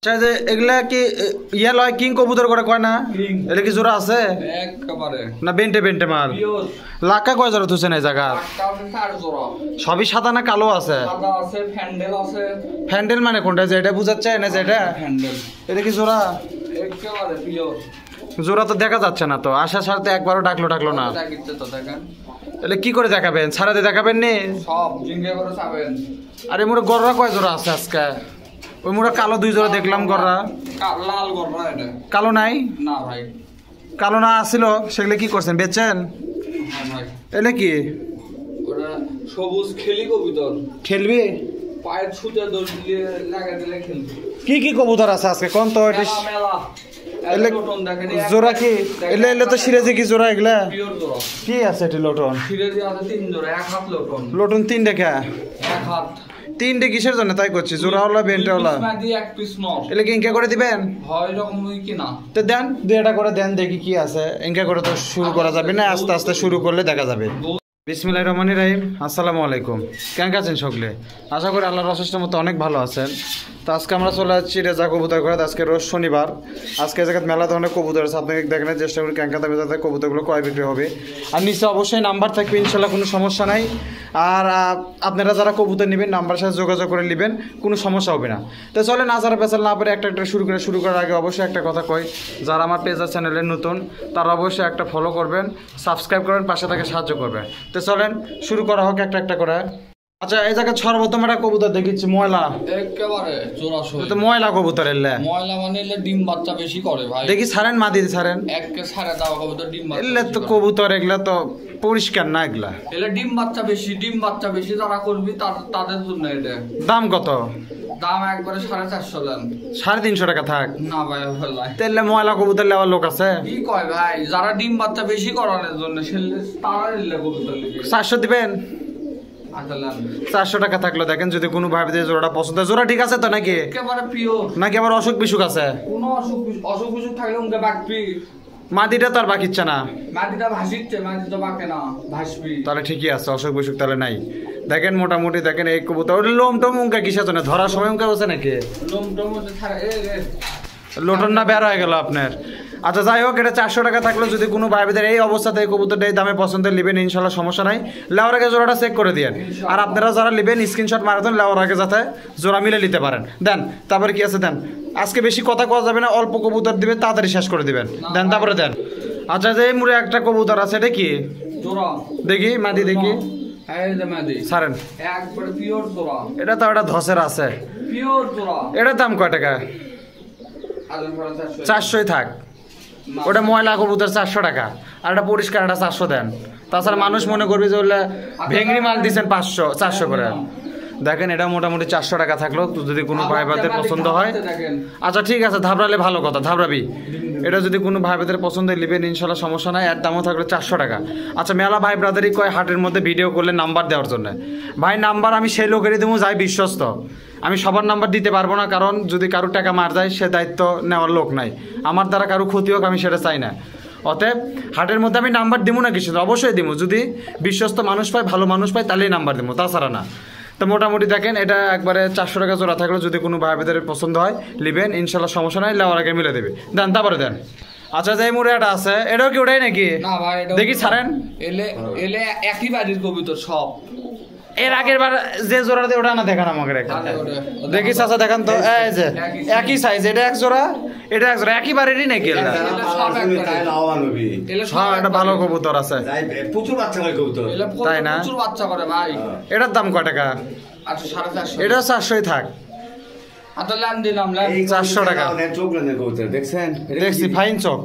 যে এগুলা কি ইয়া লয় কিং কবুতর করে কয় না এটা কি জোড়া আছে একেবারে না বেন্টে বেন্টে মাল লাকা কয় জোড়া তুছেন এই জায়গা সবই সাদা না কালো আছে ফ্যান্ডেল মানে কোনটা যে এটা বুঝাচ্ছে না যে এটা এটা কি জোড়া একেবারে পিওর জোড়া তো দেখা যাচ্ছে না তো আশার সাথে একবারও ডাকলো না তাহলে কি করে দেখাবেন সারাতে দেখাবেন নি সব জিঙ্গে করে চাবেন আরে মোরা গররা কয় জোড়া আছে আজকে ওই মোরা কালো 2 জোড়া দেখলাম গররা লাল গররা এটা কালো নাই না ভাই কালো না আসিল সেগুলো কি করছেন বেচেন ভাই এলে কি ওটা সবুজ খেলি কবুতর খেলবি পায়ের ছুটে দৌড় দিয়ে লাগা দিলে খেলবি কি কবুতর আছে আজকে কোন তো এটা মেলা এলে জোড়া কি এলে এলে তো সিরাজি কি জোড়া এগুলা পিওর জোড়া কি আছে এটা লোটন সিরাজি আছে 3 জোড়া এক হাত লোটন লোটন 3 দেখা এক হাত 3 কিসের জন্য তাই করছি জোড়া হলো বেন্টা হলো মাদি এক পিস নর এলে কি ইনকা করে দিবেন হয় এরকম কি না তো দেন দুইটা করে দেন দেখি কি আছে ইনকা করে তো শুরু করা যাবে না আস্তে আস্তে শুরু করলে দেখা যাবে বিসমিল্লাহির রহমানির রহিম আসসালামু আলাইকুম কেমন আছেন সকলে আশা করি আল্লাহর অশেষ মতো অনেক ভালো আছেন তো আজকে আমরা চলে যাচ্ছি রেজা কবুতর ঘরে আজকে রোজ শনিবার আজকে জায়গায় মেলা ধরনের কবুতর আছে আপনাকে দেখানোর চেষ্টা করি ক্যাঙ্কা দামে যাতে কবুতরগুলো ক্রয় বিক্রি হবে আর নিচে অবশ্যই নাম্বার থাকবে ইনশাল্লাহ কোনো সমস্যা নাই আর আপনারা যারা কবুতর নেবেন নাম্বার সাথে যোগাযোগ করে নেবেন কোনো সমস্যা হবে না তো চলে না যারা পেছাল না পারে একটা শুরু করার আগে অবশ্যই একটা কথা কই যারা আমার পেজ আর চ্যানেলে নতুন তারা অবশ্যই একটা ফলো করবেন সাবস্ক্রাইব করবেন পাশে থেকে সাহায্য করবেন তো চলেন শুরু করা হোক একটা করে আচ্ছা এই জায়গায় সর্বপ্রথম একটা কবুতর দেখিচ্ছি ময়লা একেবারে জোড়াশো তো ময়লা কবুতর এলে ময়লা মানে এলে ডিম বাচ্চা বেশি করে ভাই দেখি ছাড়েন মাদি ছাড়েন একে ছাড়ে দাও কবুতর ডিম বাচ্চা এলে তো কবুতর এগুলা তো পরিষ্কার না এগুলা এলে ডিম বাচ্চা বেশি যারা করবি তাদের জন্য এটা দাম কত দাম একবারে 450 দেন 350 টাকা থাক না ভাই ভাই তাহলে ময়লা কবুতর লেওয়ার লোক আছে কি কয় ভাই যারা ডিম বাচ্চা বেশি করানোর জন্য তারা এলে কবুতর লিখে 400 দিবেন 400 টাকা থাকলো দেখেন যদি কোনো ভাবে জোড়াটা পছন্দ হয় জোড়া ঠিক আছে তো নাকি একেবারে পিওর নাকি আবার অসুখ বিসুখ আছে কোনো অসুখ বিসুখ থাকলে উনকে বাকবি মাদিটা তো আর বাকিচ্ছে না মাদিটা ভাসিচ্ছে মাদি তো বাকে না ভাসবি তাহলে ঠিকই আছে অসুখ বিসুখ তাহলে নাই দেখেন মোটামুটি দেখেন এই কবুতর ওটা লোম টোম উনকা কিসের জন্য ধরার সময় উনকা বসে নাকি লোম টোম লোটন না বের হয়ে গেল আপনার আচ্ছা যাই হোক এটা 400 টাকা থাকলো যদি কোনো ভাইদের এই অবস্থাতে এই কবুতরটা এই দামে পছন্দের নেবেন ইনশাল্লাহ সমস্যা নাই লেওয়ার আগে জোড়াটা চেক করে দিয়েন আর আপনারা যারা নেবেন স্ক্রিনশট মারা দেন লেওয়ার আগে যাতে জোড়া মিলে নিতে পারেন দেন তারপরে কি আছে দেন আজকে বেশি কথা কওয়া যাবে না অল্প কবুতর দিবেন তাড়াতাড়ি শেষ করে দিবেন দেন তারপরে দেন আচ্ছা যে এই মুড়ে একটা কবুতর আছে এটা কি জোড়া দেখি মাদি দেখি এই যে মাদি ছাড়েন একবারে পিওর জোড়া এটা তো একটা ধসের আছে পিওর জোড়া এটার দাম কয় টাকা 400 থাক ওটা ময়লা কবুতর 400 টাকা আর এটা পরিষ্কার এটা 400 দেন তাছাড়া মানুষ মনে করবে যে ওগুলা ভেঙড়ি মাল দিচ্ছেন 400 করে দেখেন এটা মোটামুটি 400 টাকা থাকলো যদি কোনো ভাই ভাইদের পছন্দ হয় আচ্ছা ঠিক আছে ধাবড়ালে ভালো কথা ধাবড়াবি এটা যদি কোনো ভাই ভাইদের পছন্দ নেবেন ইনশাল্লাহ সমস্যা নাই এর দামও থাকলো 400 টাকা আচ্ছা মেলা ভাই ব্রাদারই কয় হাটের মধ্যে ভিডিও করলে নাম্বার দেওয়ার জন্য ভাই নাম্বার আমি সেই লোকেরই দেবো যাই বিশ্বস্ত আমি সবার নাম্বার দিতে পারবো না কারণ যদি কারো টাকা মার যায় সে দায়িত্ব নেওয়ার লোক নাই আমার দ্বারা কারো ক্ষতি হোক আমি সেটা চাই না অতএব হাটের মধ্যে আমি নাম্বার দিব না কিছু অবশ্যই দিব যদি বিশ্বস্ত মানুষ পাই ভালো মানুষ পাই তাহলেই নাম্বার দেবো তাছাড়া না তো মোটামুটি দেখেন এটা একবারে 400 টাকা জোড়া থাকলো যদি কোনো ভাই ভাইদের পছন্দ হয় নেবেন ইনশাল্লাহ সমস্যা নাই লেওয়ার আগে মিলে দেবে দেন তারপরে দেন আচ্ছা যে মুড়ে এটা আছে এটাও কি ওটাই নাকি দেখি ছাড়েন এলে একই বাড়ির কবুতর সব এর আগের বার যে জোড়া দিয়ে ওটা না দেখান আমাকে দেখি চাচা দেখান তো এই যে একই সাইজ এটা এক জোড়া এটা এক জোড়া একই বারেরই নাকি হ্যাঁ এটা ভালো কবুতর আছে প্রচুর বাচ্চা করে কবুতর তাই না প্রচুর বাচ্চা করে ভাই এটার দাম কয় টাকা আচ্ছা 450 এটা 400 থাক আচ্ছা লান দিলাম 400 টাকা চোখ লাগানো কবুতর দেখছেন দেখছি ফাইন চোখ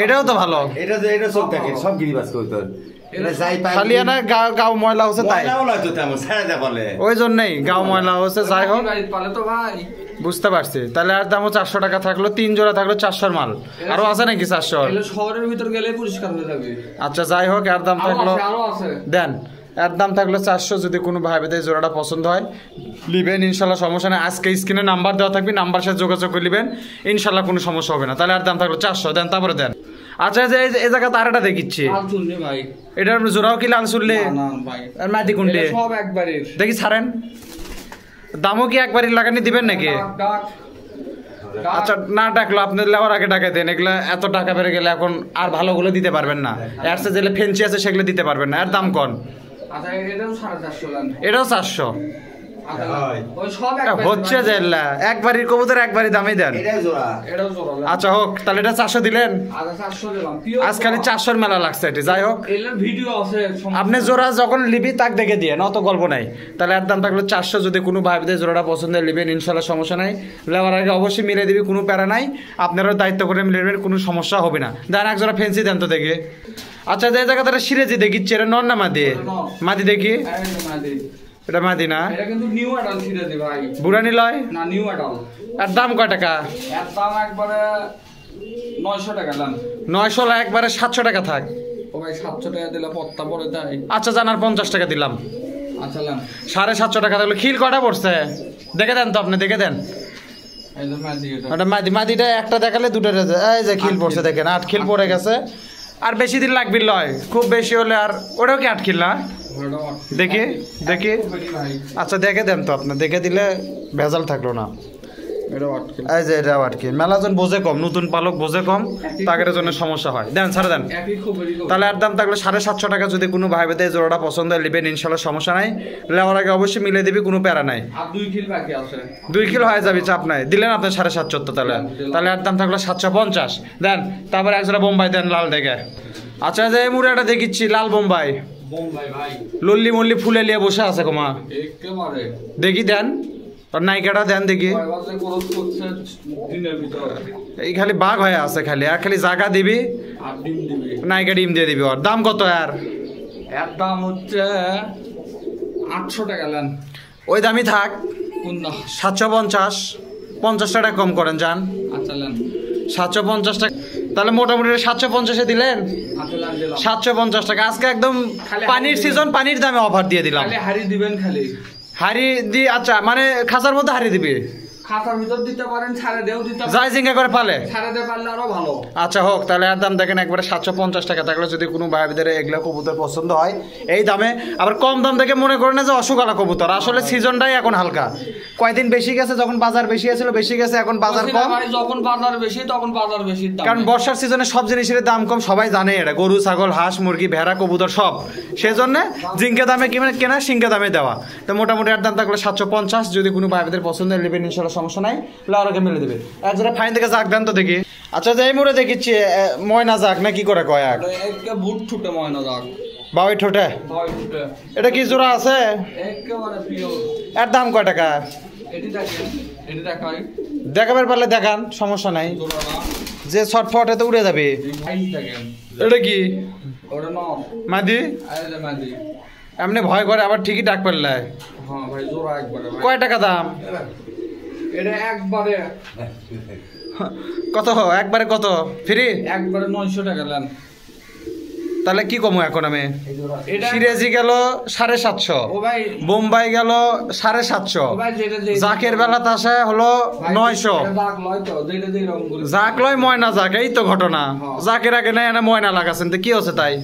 এটাও তো ভালো এটা চোখ থাকে সব গিরিবাজ কবুতর খালি না গাও ময়লা হচ্ছে তাই ওই জন্যই গাও ময়লা হচ্ছে যাই হোক বুঝতে পারছি তাহলে আর দামও 400 টাকা থাকলো 3 জোড়া থাকলো 400 মাল আরো আছে নাকি 400 শহরের ভিতর গেলে পরিষ্কার হয়ে যাবে আচ্ছা যাই হোক এর দাম থাকলো দেন এর দাম থাকলো 400 যদি কোনো ভাই ভাইদের জোড়াটা পছন্দ হয় লিবেন ইনশাল্লাহ সমস্যা নেই আজকে স্ক্রিনে নাম্বার দেওয়া থাকবে নাম্বার সাথে যোগাযোগ করে লিবেন ইনশাল্লাহ কোনো সমস্যা হবে না তাহলে আর দাম থাকলো 400 দেন তারপরে দেন আচ্ছা যে এই জায়গা তারাটা দেখিচ্ছি এটার জোড়াও কি লাল চুললে আর মাটি কুন্ডে সব একবারে দেখি ছাড়েন দামও কি একবারই লাগানি দিবেন নাকি আচ্ছা না ডাকলো আপনি লেওয়ার আগে ডাকে দেন, এগুলো এত টাকা বেড়ে গেলে এখন আর ভালোগুলো দিতে পারবেন না, এর চেয়ে যেগুলো ফেন্সি আছে সেগুলো দিতে পারবেন না, এর দাম কন। আচ্ছা এটাও 450 লান। এটাও 400। আচ্ছা ওই সব হচ্ছে যে একবারই কবুতর একবারই দামই দেন। এটাই জোড়া। এটাও জোড়া। আচ্ছা হোক, তাহলে এটা 400 দিলেন। আচ্ছা 400 দিলাম। আজ খালি 400 মেলা লাগছে এটি, যাই হোক এর ভিডিও আছে। আপনি জোড়া যখন লিবি তাক দেখে দিয়ে অত গল্প নাই, তাহলে এর দাম থাকলো 400। যদি কোনো ভাইদের জোড়াটা পছন্দ নেবেন ইনশাল্লাহ সমস্যা নাই, নেওয়ার আগে অবশ্যই মিলে দিবি, কোনো প্যারা নাই, আপনারাও দায়িত্ব করে মিলে নেবেন, কোনো সমস্যা হবে না। দেন এক জোড়া ফেন্সি দেন তো দেখি। আচ্ছা যে জায়গা তারা সিরেজি দেখিচ্ছে, এটা নন না মাদি? মাদি দেখি। এটা মাদি না? এটা কিন্তু নিউ অ্যাডাল সিরাজি ভাই। বুড়ানি লয় না নিউ অ্যাডাল। এর দাম কয় টাকা? এর দাম একবারে 900 টাকা লান। 900 লা একবারে 700 টাকা থাক। ও ভাই 700 টাকা দিলে পত্তা পড়ে তাই। আচ্ছা জানার 50 টাকা দিলাম। আচ্ছা লান 750 টাকা থাকলো। খিল কটা পড়ছে দেখে দেন তো, আপনি দেখে দেন। এই যে মাদি এটা। ওটা মাদি, মাদিটা একটা দেখালে দুটো এই যে খিল পড়ছে দেখেন, 8 খিল পড়ে গেছে। আর বেশি দিন লাগবে লয়, খুব বেশি হলে আর ওটাও কি 8 খিল না? দেখি দেখি। আচ্ছা দেখে দেন তো, আপনি দেখে দিলে ভেজাল থাকলো না। এটা 8 কিলো। এই যে এটা 8 খিল। মেলাজন বোঝে কম, নতুন পালক বোঝে কম, তাদের জন্য সমস্যা হয়। দেন ছাড়ে দেন। একই খুবই কম। তাহলে আর দাম থাকলো 750 টাকা। যদি কোনো ভাই বেদে জোড়াটা পছন্দ হয় নেবেন ইনশাল্লাহ সমস্যা নাই, নেওয়ার আগে অবশ্যই মিলে দিবি, কোনো প্যারা নাই। আর 2 কিলো বাকি আছে। 2 কিলো হয়ে যাবে, চাপ নাই। দিলেন আপনি 750, তাহলে তাহলে আর দাম থাকলো 750। দেন তারপরে একজোড়া বোম্বাই দেন লাল দেখে। আচ্ছা যে এই মুড়াটা দেখিচ্ছি লাল বোম্বাই, বোম্বাই ভাই লল্লি মল্লি ফুলে নিয়ে বসে আছে কমা, একেবারে দেখি দেন আর নাইকাটা দেন দেখি। বাজে খরচ করছে দিনের ভিতর। এই খালি বাঘ হয়ে আছে খালি, আর খালি জায়গা দিবি, আর ডিম দিবে। নাইকা ডিম দিয়ে দিবি। ওর দাম কত? আর এর দাম হচ্ছে 800 টাকা লান। ওই দামই থাক, কোন না? 750। 50 টাকা কম করেন যান। আচ্ছা লান 750 টাকা। তাহলে মোটামুটি 750-এ দিলেন। আচ্ছা লান দিলাম। 750 টাকা। আজকে একদম পানির সিজন, পানির দামে অফার দিয়ে দিলাম। খালি হাড়ি দিবেন খালি। হাড়ি দি আচ্ছা মানে খাঁচার মধ্যে হাড়ি দিবি, খাতার ভিতর দিতে পারেন, ছাড়ে দেও দিতে পারেন। যাই জিঙ্গা করে পালে। ছাড়ে দে পারলে আরো ভালো। আচ্ছা হোক, তাহলে এর দাম দেখেন একবারে 750 টাকা থাকলে যদি কোনো ভাইদের এগুলা কবুতর পছন্দ হয় এই দামে। আবার কম দাম দেখে মনে করে না যে অসুখালা কবুতর, আসলে সিজনটাই এখন হালকা, কয়দিন বেশি গেছে, যখন বাজার বেশি আছিল বেশি গেছে, এখন বাজার কম। ভাই যখন বাজার বেশি তখন বাজার বেশি দাম। কারণ বর্ষার সিজনে সব জিনিসের দাম কম, সবাই জানে এটা, গরু ছাগল হাঁস মুরগি ভেড়া কবুতর সব, সেজন্য জিঙ্কা দামে কেনা সিঙ্কা দামে দেওয়া। তো মোটামুটি এর দাম থাকলে 750। যদি কোনো ভাইদের পছন্দ নেবেন ইনশাল্লাহ সমস্যা নাই, লাউরাকে মিলে দেবে। এক জোড়া ফাইন থেকে জাগ দেন তো দেখি। আচ্ছা যে এই মুড়ে দেখিচ্ছি ময়না জাগ না কি করে কয় এক একটা বুট ঠুটে ময়না যাক বাউই ঠোঁটে, ভাই ঠুটে এটা কি জোড়া আছে? একেবারে পিওর। এর দাম কয় টাকা? এটি দেখেন, এটি দেখাই দেখাবার পারলে দেখান, সমস্যা নাই। জোড়া না যে ছটফট এতে উড়ে যাবে। এই ভাই দেখেন, এটা কি ওটা না মাদি? এই যে মাদি। এমনি ভয় করে আবার ঠিকই ডাক পারলে। হ্যাঁ ভাই জোড়া একবারে ভাই। কয় টাকা দাম? এটা একবারে কত একবারে কত ফ্রি? একবারে 900 টাকা নেন। তাহলে কি কমো এখন আমি? এটা সিরাজি গেল 750, ও ভাই বোম্বাই গেল ও 750, ভাই যেটা যে জাকের বেলাতে আসে হলো 900। দাগ লয় তো যেটা যে রকম করে জাক লয় ময়না জাক, এই তো ঘটনা। জাকের আগে নাই এনে ময়না লাগাছেন, তো কি হচ্ছে তাই?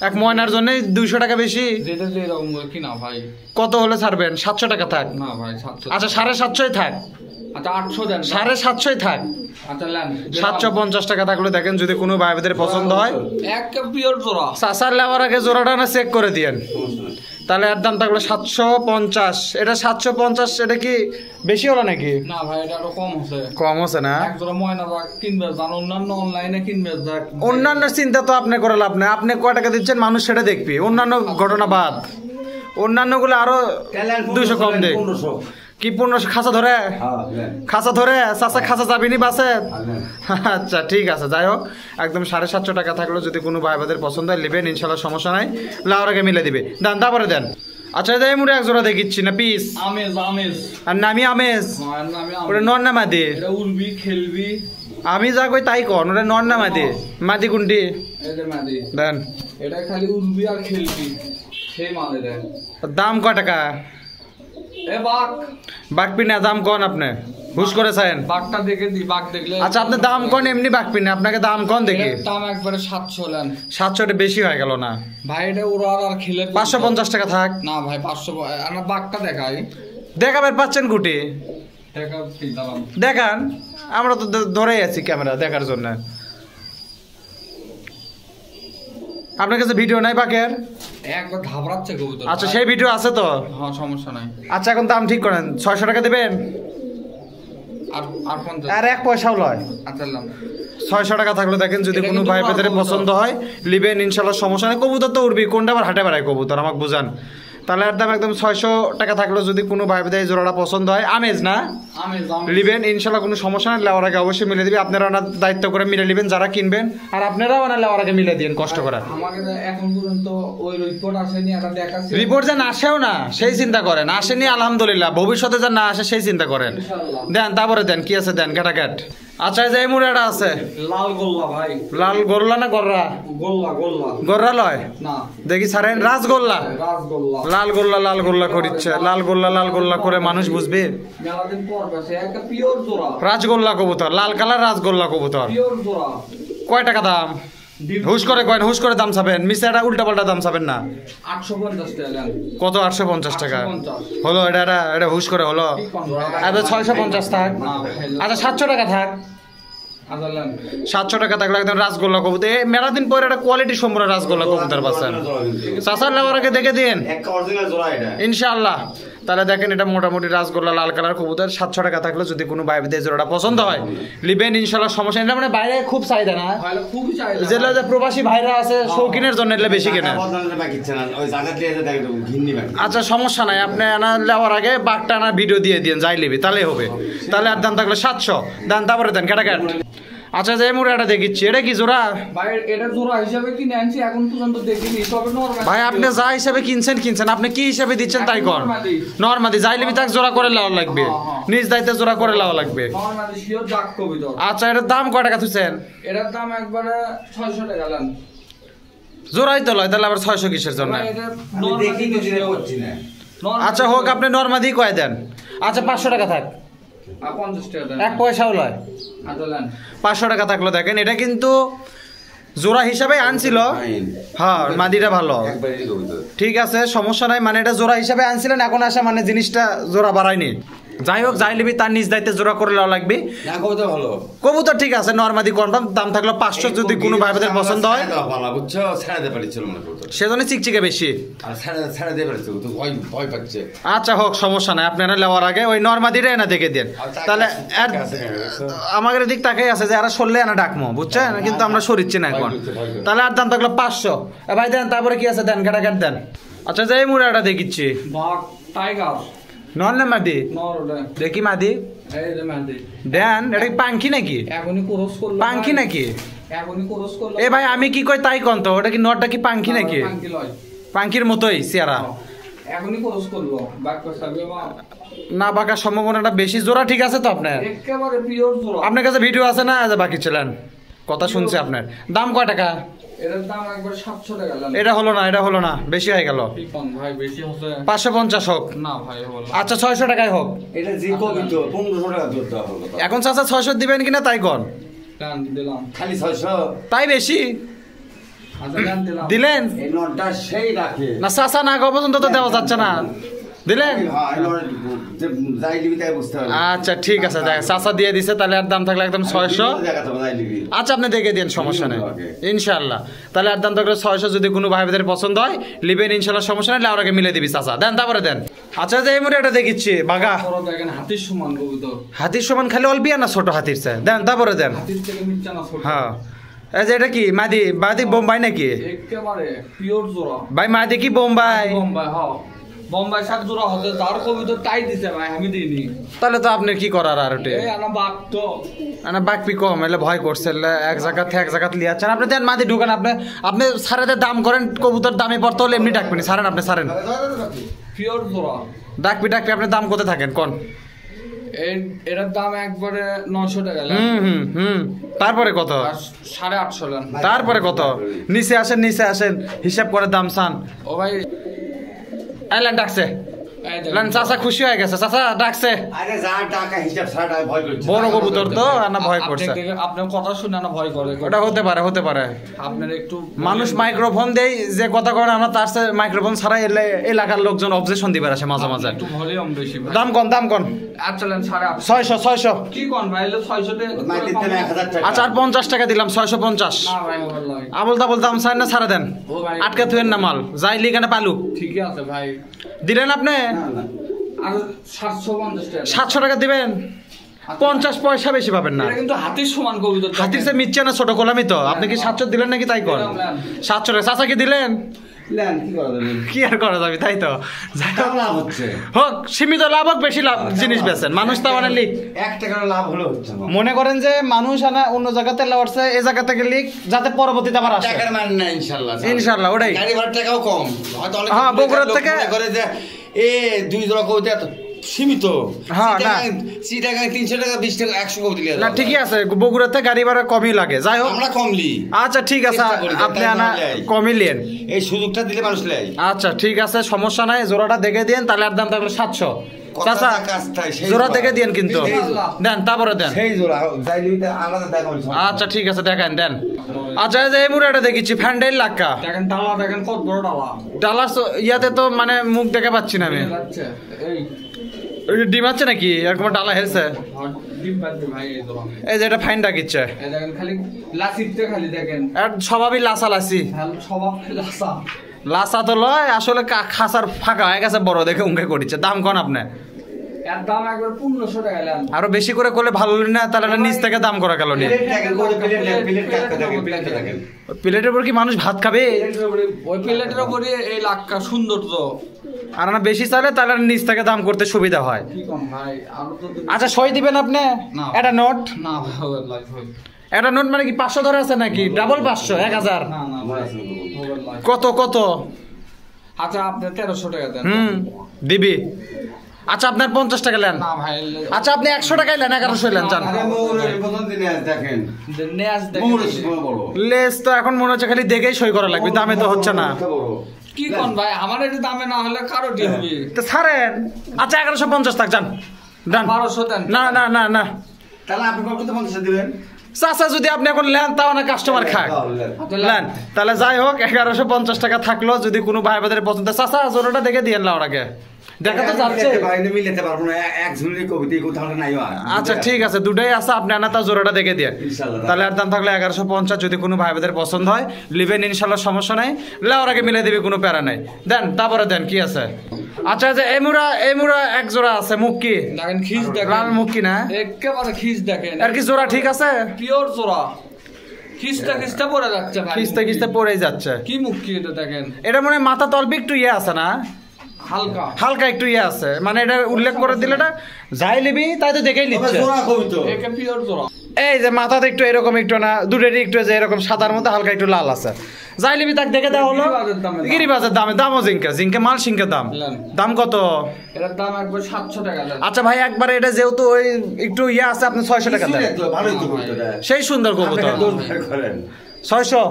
এক ময়নার জন্য 200 টাকা বেশি। যেটা যে রকম করে কিনা ভাই। কত হলে ছাড়বেন? 700 টাকা থাক। না ভাই 700। আচ্ছা 750 থাক। আচ্ছা 800 দেন। 750 থাক। আচ্ছা নেন 750 টাকা থাকলে দেখেন যদি কোনো ভাইদের পছন্দ হয়। এক পিওর জোড়া চাচার লেবার আগে জোড়াটা না চেক করে দিয়েন, তাহলে এর দাম থাকলো 750। এটা 750, এটা কি বেশি হলো নাকি? না ভাই এটা আরো কম আছে। কম হচ্ছে না? এক জোড়া ময়না যাক কিনবে জান, অন্যান্য অনলাইনে কিনবে যাক। অন্যান্য চিন্তা তো আপনি করে লাভ নাই, আপনি কয় টাকা দিচ্ছেন মানুষ সেটা দেখবি, অন্যান্য ঘটনা বাদ। অন্যান্যগুলো আরো 200 কম দেয়। 1500। কি 1500 খাঁচা ধরে? হ্যাঁ নেন। খাঁচা ধরে চাচা খাঁচা যাবিনি বাসে? নেন। আচ্ছা ঠিক আছে, যাই হোক একদম 750 টাকা থাকলো যদি কোনো ভাই ভাইদের পছন্দ হয় নেবেন ইনশাল্লাহ সমস্যা নাই, লাউরাকে মিলে দিবে। দেন তারপরে দেন। আচ্ছা যাই মুড়ে এক জোড়া দেখিচ্ছি না পিস, আমেজ আমেজ। আর নামি আমেজ, হ্যাঁ আমি ওটা নর না মাদি? এটা উড়বি খেলবি। আমি যা কই তাই কন, ওটা নর না মাদি? মাদি কোনটি? এই যে মাদি। দেন। এটা খালি উড়বি আর খেলবি, সেই মালে দেন। দাম কয় টাকা? এ বাঘ বাকপি না দাম কন আপনি হুশ করে চাইন। বাঘটা দেখে দি, বাঘ দেখলে। আচ্ছা আপনি দাম কন, এমনি বাকপি না, আপনাকে দাম কন দেখি। এর দাম একবারে 700 নেন 700 বেশি হয়ে গেল না? ভাই। এটা উড়ার আর খেলে 550 টাকা থাক। না ভাই 500। আমরা বাঘটা দেখাই, দেখাবেন পাচ্ছেন গুটি, দেখা কি দাম। দেখান। আমরা তো ধরেই আছি ক্যামেরা দেখার জন্য। আপনার কাছে ভিডিও নাই বাকের? একবার ঘাবড়াচ্ছে কবুতর। আচ্ছা সেই ভিডিও আছে তো? হ্যাঁ সমস্যা নাই। আচ্ছা এখন দাম ঠিক করেন, 600 টাকা দেবেন? আর আর 50 আর 1 পয়সাও লয়। আচ্ছা লাম 600 টাকা থাকলে দেখেন যদি এটা কোনো কিন্তু ভাই আমার বেদের কবুতর। পছন্দ হয় লিবেন, ইনশাল্লাহ সমস্যা নেই। কবুতর তো উড়বি, কোনটা আবার হাটে বেড়ায় কবুতর আমাকে বুঝান। তাহলে এর দাম একদম 600 টাকা থাকলেও যদি কোনো ভাই বেদের এই জোড়াটা পছন্দ হয়, আমেজ না আমি লিবেন, ইনশাল্লাহ কোনো সমস্যা নেই। লেওয়ার আগে অবশ্যই মিলে দিবি, আপনারা ওনার দায়িত্ব করে মিলে নেবেন যারা কিনবেন, আর আপনারাও ওনার লেওয়ার আগে মিলে দিন কষ্ট করে। আমাকে তো এখন পর্যন্ত ওই রিপোর্ট আসেনি, এটা দেখাচ্ছে রিপোর্ট যেন আসেও না সেই চিন্তা করেন, আসেনি আলহামদুলিল্লাহ, ভবিষ্যতে যেন না আসে সেই চিন্তা করেন। ইনশাআল্লাহ। দেন তারপরে দেন কি আছে দেন, ক্যাটাক্যাট। আচ্ছা এই যে এই মুড়াটা আছে লাল গোল্লা ভাই, লাল গোল্লা না গররা? গোল্লা গোল্লা গররা লয় না দেখি ছাড়েন, রাজগোল্লা। রাসগোল্লা লাল গোল্লা করিচ্ছে, লাল গোল্লা করে মানুষ বুঝবে। মেলাদিন পর পাশে একটা পিওর জোড়া, রাজগোল্লা কবুতর, লাল কালার রাজগোল্লা কবুতর। পিওর জোড়া কয় টাকা দাম? হুশ করে কয়েন, হুশ করে দাম চাবেন, মিস্টারটা উল্টা পাল্টা দাম চাবেন না। 850 টাকা। কত? 850 টাকা 850 হলো? এটা হুশ করে হলো। আচ্ছা 650 থাক। আচ্ছা 700 টাকা থাক। আচ্ছা লাম 700 টাকা থাকলে একদম রাজগোল্লা কবুতর। এই মেলা দিন পরে একটা কোয়ালিটি সম্পূর্ণ রাজগোল্লা কবুতর পাচ্ছেন। চাচার লেবার আগে দেখে দিন একটা অরিজিনাল জোড়া এটা। ইনশাআল্লাহ। তাহলে দেখেন এটা মোটামুটি রাজগোল্লা লাল কালার কবুতর, 700 টাকা থাকলে যদি কোনো বাইরে জোড়াটা পছন্দ হয় লিবেন, ইনশাআল্লাহ সমস্যা নেই। এটা মানে বাইরে খুব চাহিদা না, ভালো খুবই চাহিদা। যেগুলো যে প্রবাসী ভাইরা আছে শৌখিনের জন্য এগুলো বেশি কেনে। টাকা বদলানোর বাকি ইচ্ছে না, ওই জায়গাতে এসে দেখে দেবো, ঘিন্নি বাকি। আচ্ছা সমস্যা নাই, আপনি আনার নেওয়ার আগে বাঘটা আনার ভিডিও দিয়ে দিন, যাই লিবি তাহলেই হবে। তাহলে আর দাম থাকলে 700 দাম, তারপরে দেন ক্যাটাক্যাট। আচ্ছা যে মুড়াটা দেখিচ্ছি, এটা কি জোড়া? ভাই এটা জোড়া হিসাবে কিনে আনছি, এখন পর্যন্ত দেখিনি, তবে নরমাল। ভাই আপনি যা হিসাবে কিনছেন, আপনি কি হিসাবে দিচ্ছেন তাই কর। নরমাদি যাই লিবি তাকে জোড়া করে লাও লাগবে, নিজ দায়িত্বে জোড়া করে লাও লাগবে। নরমাল শিওর জাক কবিতর। আচ্ছা এটার দাম কয় টাকা তুলছেন? এটার দাম একবারে 600 টাকা লান। জোড়াই তো লয়, তাহলে আবার 600 কিসের জন্য? ভাই এটা আমি নরমাল দেখি তো দিনে করছি না। আচ্ছা হোক, আপনি নরমাদি কয় দেন। আচ্ছা 500 টাকা থাক, 50 টাকা দেন। 1 পয়সাও লয়। আচ্ছা লান 500 টাকা থাকলো। দেখেন এটা কিন্তু জোড়া হিসাবে আনছিল, হ্যাঁ মাদিটা ভালো, একবারই কবুতর। ঠিক আছে সমস্যা নাই। মানে এটা জোড়া হিসাবে আনছিলেন, এখন আসা মানে জিনিসটা জোড়া বাড়ায়নি। যাই হোক যাই লিবি তার নিজ দায়িত্বে জোড়া করে লওয়া লাগবে। না কবুতর ভালো। কবুতর ঠিক আছে নরমাদি কনফার্ম, দাম থাকলো 500 যদি কোনো ভাইদের পছন্দ হয়। ছেড়ে দেওয়া ভালো, বুঝছো? ছেড়ে দিতে পারছিল মনে কবুতর। সেজন্য চিকচিকে বেশি। আর ছেড়ে দিয়ে পারছে, তো ভয় পাচ্ছে। আচ্ছা হোক সমস্যা নাই, আপনারা নেওয়ার আগে ওই নরমাদিটা এনে দেখে দেন। তাহলে আমাদের দিক তাকাই আছে যে এরা সরলে এনে ডাকমো, বুঝছেন? কিন্তু আমরা সরিচ্ছি না এখন। তাহলে আর দাম থাকলো 500। ভাই দেন তারপরে কি আছে দেন, ক্যাটাক্যাট দেন। আচ্ছা যে এই মুড়াটা দেখিচ্ছি, বাঘ টাইগার নর না মাদি? নর ওটা। দেখি মাদি এই যে মাদি। দেন। এটা কি পাঙ্খি নাকি? এখনই ক্রস করলো। পাঙ্খি নাকি? এখনই ক্রস করলো। এ ভাই আমি কি কই তাই কন তো, ওটা কি নরটা কি পাঙ্খি নাকি? পাঙ্কি লয়। পাঙ্খির মতোই চেহারা। এখনই ক্রস করলো। বাঘ পাশাবে মা। না বাঁকার সম্ভাবনাটা বেশি। জোড়া ঠিক আছে তো আপনার? একেবারে পিওর জোড়া। আপনার কাছে ভিডিও আছে না? যে বাকি ছিলেন কথা শুনছে আপনার। দাম কয় টাকা? এটার দাম একবারে 700 টাকা লান। এটা হলো না, বেশি হয়ে গেল। কি কোন ভাই বেশি হচ্ছে? 550 হোক। না ভাই হলো। আচ্ছা 600 টাকায় হোক। এটা যে কবিতর 1500 টাকা ধরতে হবে। এখন চাচা 600 দিবেন কিনা তাই কন? লান দিলাম। খালি 600। তাই বেশি আচ্ছা লান দিলাম। দিলেন এই নটটা সেই রাখে। না? চাচা না গো পর্যন্ত তো দেওয়া যাচ্ছে না, দিলেন? হ্যাঁ, এই নট যাই লিবি তাই বুঝতে হবে। আচ্ছা ঠিক আছে, দেখ চাচা দিয়ে দিছে, তাহলে আর দাম থাকলে একদম 600। দেখাতে হবে, যাই লিবি। আচ্ছা আপনি দেখে দিন, সমস্যা নেই ইনশাল্লাহ। তাহলে আর দাম থাকলে 600, যদি কোনো ভাই ভাইদের পছন্দ হয় লিবেন ইনশাল্লাহ, সমস্যা নেই। লাউরাকে মিলে দিবি চাচা। দেন তারপরে দেন। আচ্ছা যে এই মুড়ে এটা দেখিচ্ছি বাঘা, বড় দেখেন হাতির সমান কবুতর। হাতির সমান খালি অল্পিয়া না ছোট হাতির চাই। দেন তারপরে দেন। হাতির থেকে মিচ্ছা না ছোট। হ্যাঁ এই যে এটা কি মাদি? মাদি বোম্বাই নাকি? একেবারে পিওর জোড়া। ভাই মাদি কি বোম্বাই? বোম্বাই হ্যাঁ, বোম্বাই সাত জোড়া হতে তার কবিতর তাই দিছে ভাই, আমি দিইনি। তাহলে তো আপনার কি করার আর ওটে? এই আনা বাঘ তো না বাকপি কম এলে ভয় করছে, এলে এক জায়গা লিয়াচ্ছেন আপনি। দেন মাদি ঢুকান, আপনি সারেদের দাম করেন, কবুতর দামে পড়তে হলে এমনি ডাকবেন। সারেন আপনি সারেন, পিওর জোড়া। ডাকবি আপনি দাম কত থাকেন কোন? এটার দাম একবারে 900 টাকা লান। হুম তারপরে কত? আর 850 লান। তারপরে কত? নিচে আসেন হিসাব করে দাম চান। ও ভাই আইল্যান্ড ডাকছে, এই দেখেন। লান চাচা খুশি হয়ে গেছে, চাচা ডাকছে। আরে যা টাকা হিসাব ছাড়া ভয় করছে। বড় কবুতর তো না ভয় আপনি করছে। দেখেন, আপনার কথা শুনে না ভয় করে। ওটা হতে পারে, হতে পারে। আপনার একটু মানুষ মাইক্রোফোন দেই যে কথা কয় আমরা তার চেয়ে মাইক্রোফোন ছাড়া এলাকার লোকজন অবজেকশন দিবে আসে মাঝে মাঝে। একটু ভলিউম বেশি ভাই। দাম কোন, দাম কোন? আচ্ছা লেন 850। 600 কি কোন ভাই, হলো 600 টাকা নাই দিতে না 1000 টাকা। আচ্ছা আর 50 টাকা দিলাম, 650। না ভাই ওভারলয়। আবল তাবল দাম চাই না, ছাড়া দেন। ও ভাই আটকে থুয়েন না মাল, যাইলি কেন পালু ঠিকই আছে ভাই। দিলেন আপনি। না না আর 750 টাকা। 700 টাকা দিবেন, 50 পয়সা বেশি পাবেন না। এটা কিন্তু হাতির সমান কবুতর। হাতির সে মিচ্ছে না, ছোট গোলামি তো। আপনি কি 700 দিলেন নাকি তাই কর? 700 টাকা চাচা কি দিলেন? লেন কি করা যাবে? কি আর করা যাবে, তাই তো। যাই হোক, টাকা লাভ হচ্ছে। হোক সীমিত লাভ হোক, বেশি লাভ জিনিস বেচেন। মানুষ তো মানে লিক 1 টাকার লাভ হলো হচ্ছে না। মনে করেন যে মানুষ আনা অন্য জায়গাতে লাগাচ্ছে, এই জায়গা থেকে লিক যাতে পরবর্তীতে আবার আসে। টাকার মান না ইনশাআল্লাহ। ইনশাআল্লাহ, ওটাই। গাড়ি ভাড়া টাকাও কম। হয়তো অনেক হ্যাঁ, বগুড়ার থেকে করে যে এ 2 জোড়া কবুতর এত সীমিত। হ্যাঁ, না। চিটাগাং 300 টাকা 20 টাকা 100 কবুতর দিলে না ঠিকই আছে, বগুড়াতে গাড়ি ভাড়া কমই লাগে। যাই হোক, আমরা কমলি। আচ্ছা ঠিক আছে, চেষ্টা করি, আপনি তাই আনা নাহলে কমই লিয়েন। এই সুযোগটা দিলে মানুষ লেয়। আচ্ছা ঠিক আছে, সমস্যা নাই। জোড়াটা দেখে দিন, তাহলে আর দাম থাকলো 700। চাচা জোড়া দেখে দিন কিন্তু, দেন তারপরে দেন। সেই জোড়া যাই নিতে আলাদা দেখা হইছে। আচ্ছা ঠিক আছে, দেখেন দেন। আচ্ছা এই যে এই মুড়াটা দেখেছি ফ্যান্ডাইল লাক্কা দেখেন ডালা, দেখেন কত বড় ডালা। ডালার ইয়াতে তো মানে মুখ দেখে পাচ্ছি না আমি। যাচ্ছে এই ওই যে ডিম আছে নাকি এরকম ডালা হেলছে? ডিম পাচ্ছে ভাই এই ধরনের। এই যে এটা ফাইন ডাকিচ্ছে, এই দেখেন খালি লাসিতে খালি দেখেন। আর স্বভাবই লাসালাসি। হ্যাঁ স্বভাব লাসা। লাসা তো লয় আসলে, খাসার ফাঁকা হয়ে গেছে বড় দেখে উঙ্কে করিচ্ছে। দাম কোন আপনি? এর দাম একবার 1500 টাকা নেন। আরো বেশি করে করলে ভালো হলো না, তাহলে এটা নিচ থেকে দাম করা গেল নি। প্লেট দেখেন, প্লেট কাটতে দেখেন, প্লেট দেখেন। প্লেটের উপর কি মানুষ ভাত খাবে? ওই প্লেটের উপরে এই লাক্কা সৌন্দর্য। আর না বেশি চাইলে তাহলে নিচ থেকে দাম করতে সুবিধা হয়। কি কম ভাই, আরো তো আচ্ছা সই দিবেন আপনি? না। এটা নোট, না ভাই লাইফ হয়। এটা নোট মানে কি 500 ধরে আছে নাকি? ডাবল 500, 1000? না না ভাই ওভার লাইফ। কত কত? আচ্ছা আপনি 1300 টাকা দেন। দিবি। আচ্ছা আপনার 50 টাকা নেন। না ভাই আচ্ছা আপনি 100 টাকায় নেন, 1100 নেন চান। আরে মৌরের প্রথম দিনে দেখেন। নেয়াজ মৌরের দেখেন। বড়। লেস তো এখন মনে হচ্ছে খালি দেখেই সই করা লাগবে, দামে তো হচ্ছে না। কি কোন ভাই, আমার এটা দামে না হলে কারোটি হবে। তো ছাড়েন। আচ্ছা 1150 টাকা যান, ডান। 1200 দেন। না না না না, তাহলে আপনি কত 50 দিবেন? চাচা যদি আপনি এখন নেন তাও না কাস্টমার খায়। নেন তাহলে যাই হোক, 1150 টাকা থাকলো। যদি কোনো ভাই বাদের পছন্দ, চাচা জোড়াটা দেখে দিয়েন লাউরাকে, দেখা তো যাচ্ছে। মিলাতে পারবো না, এক ঝুলির কবিতা কোথাও নাই। আচ্ছা ঠিক আছে, দুটাই আছে, আপনি আনা তাও জোড়াটা দেখে দিয়ে। ইনশাআল্লাহ। তাহলে আর দাম থাকলে 1150। যদি কোনো ভাই বাদের পছন্দ হয় লিবেন, ইনশাল্লাহ সমস্যা নাই। লাউরাকে মিলে দিবি, কোনো প্যারা নাই। দেন তারপরে দেন, কি আছে? আচ্ছা যে এমুরা এক জোড়া আছে, মুখ কি দেখেন খিস দেখেন। লাল মুখ কি না? একেবারে খিস দেখেন। আর কি জোড়া ঠিক আছে? পিওর জোড়া। খিস্টা পড়ে যাচ্ছে ভাই। খিস্তে খিস্তে পড়েই যাচ্ছে। কি মুখ কি এটা দেখেন। এটা মনে হয় মাথা তলবি একটু ইয়ে আছে না, হালকা হালকা একটু ইয়ে আছে, মানে এটা উল্লেখ করে দিলে এটা যাই লিবি তাই তো দেখেই নিচ্ছে। জোড়া কবিতা একে পিওর জোড়া। এই যে মাথাতে একটু এরকম একটু না, দুটোরই একটু যে এরকম সাদার মধ্যে হালকা একটু লাল আছে। যাই লিবি তাকে দেখে দেওয়া হলো গিরিবাজের দামে দাম। গিরিবাজের দামে, দামও জিঙ্কে মাল সিংকে দাম। দাম কত? এটার দাম একবার 700 টাকা দেন। আচ্ছা ভাই একবারে এটা যেহেতু ওই একটু ইয়ে আছে, আপনি 600 টাকা দেন। ভালোই তো কবিতা। সেই সুন্দর কবুতর, করেন 600।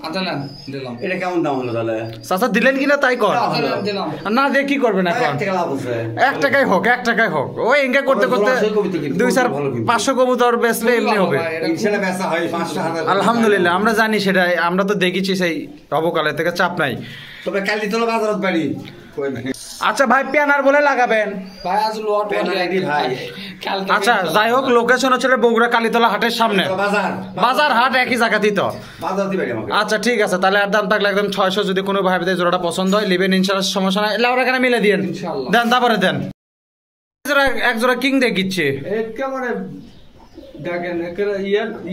আচ্ছা নেন দিলাম। এটা কেমন দাম হলো তাহলে? চাচা দিলেন কিনা তাই কর। আচ্ছা নেন দিলাম। না দিয়ে কি করবেন এখন? 1 টাকা লাভ হচ্ছে। 1 টাকাই হোক, 1 টাকাই হোক। ওই ইনকা করতে করতে 2-4-500 কবুতর বেচলে এমনি হবে। ইনশাআল্লাহ বেচা হয় 500,000। আলহামদুলিল্লাহ, আমরা জানি সেটা, আমরা তো দেখেছি সেই অবকালে থেকে, চাপ নাই। তবে কালি তোলা বাজারত বাড়ি। আচ্ছা ভাই প্যানার বলে লাগাবেন। ভাই আজ লট পেনাল্টি ভাই। কালকে আচ্ছা যাই হোক, লোকেশন হচ্ছে বগুড়া কালীতলা হাটের সামনে। বাজার হাট একই জায়গাতেই তো। বাজার দিবে আমাকে। আচ্ছা ঠিক আছে, তাহলে আর দাম থাকলে একদম 600। যদি কোনো ভাই ভাই জোড়াটা পছন্দ হয় লিবেন, ইনশাআল্লাহ সমস্যা নাই। লাউরা কেন মিলে দিয়েন, ইনশাআল্লাহ। দেন তারপরে দেন। এক জোড়া কিং দেখিচ্ছে একেবারে দেখেন, একেবারে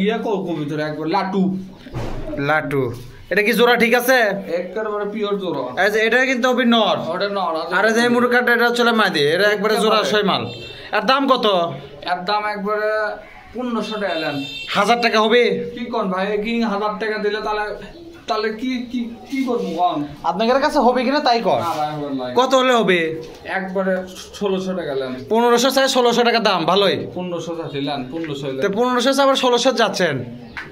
ইয়া কবিতর একবার লাটু। এটা কি জোড়া ঠিক আছে? একেবারে পিওর জোড়া। এই যে এটা কিন্তু অভিনর, ওটা নর। আর যে মুরগাটা এটা হচ্ছে মাদি, এটা একবারে জোড়া ছয় মাল। আর দাম কত? এর দাম একবারে 1500 টাকা নেন। 1000 টাকা হবে? কি কোন ভাই, কি 1000 টাকা দিলে তাহলে তাহলে কি কি কি করবো কন? আপনাদের কাছে হবে কিনা তাই কর। না ভাই হবে না। কত হলে হবে? একবারে 1600 টাকা নেন। 1500 চাই 1600 টাকা দাম ভালোই। 1500 টাকা নেন, 1500 তো 1500 আবার 1600 যাচ্ছেন।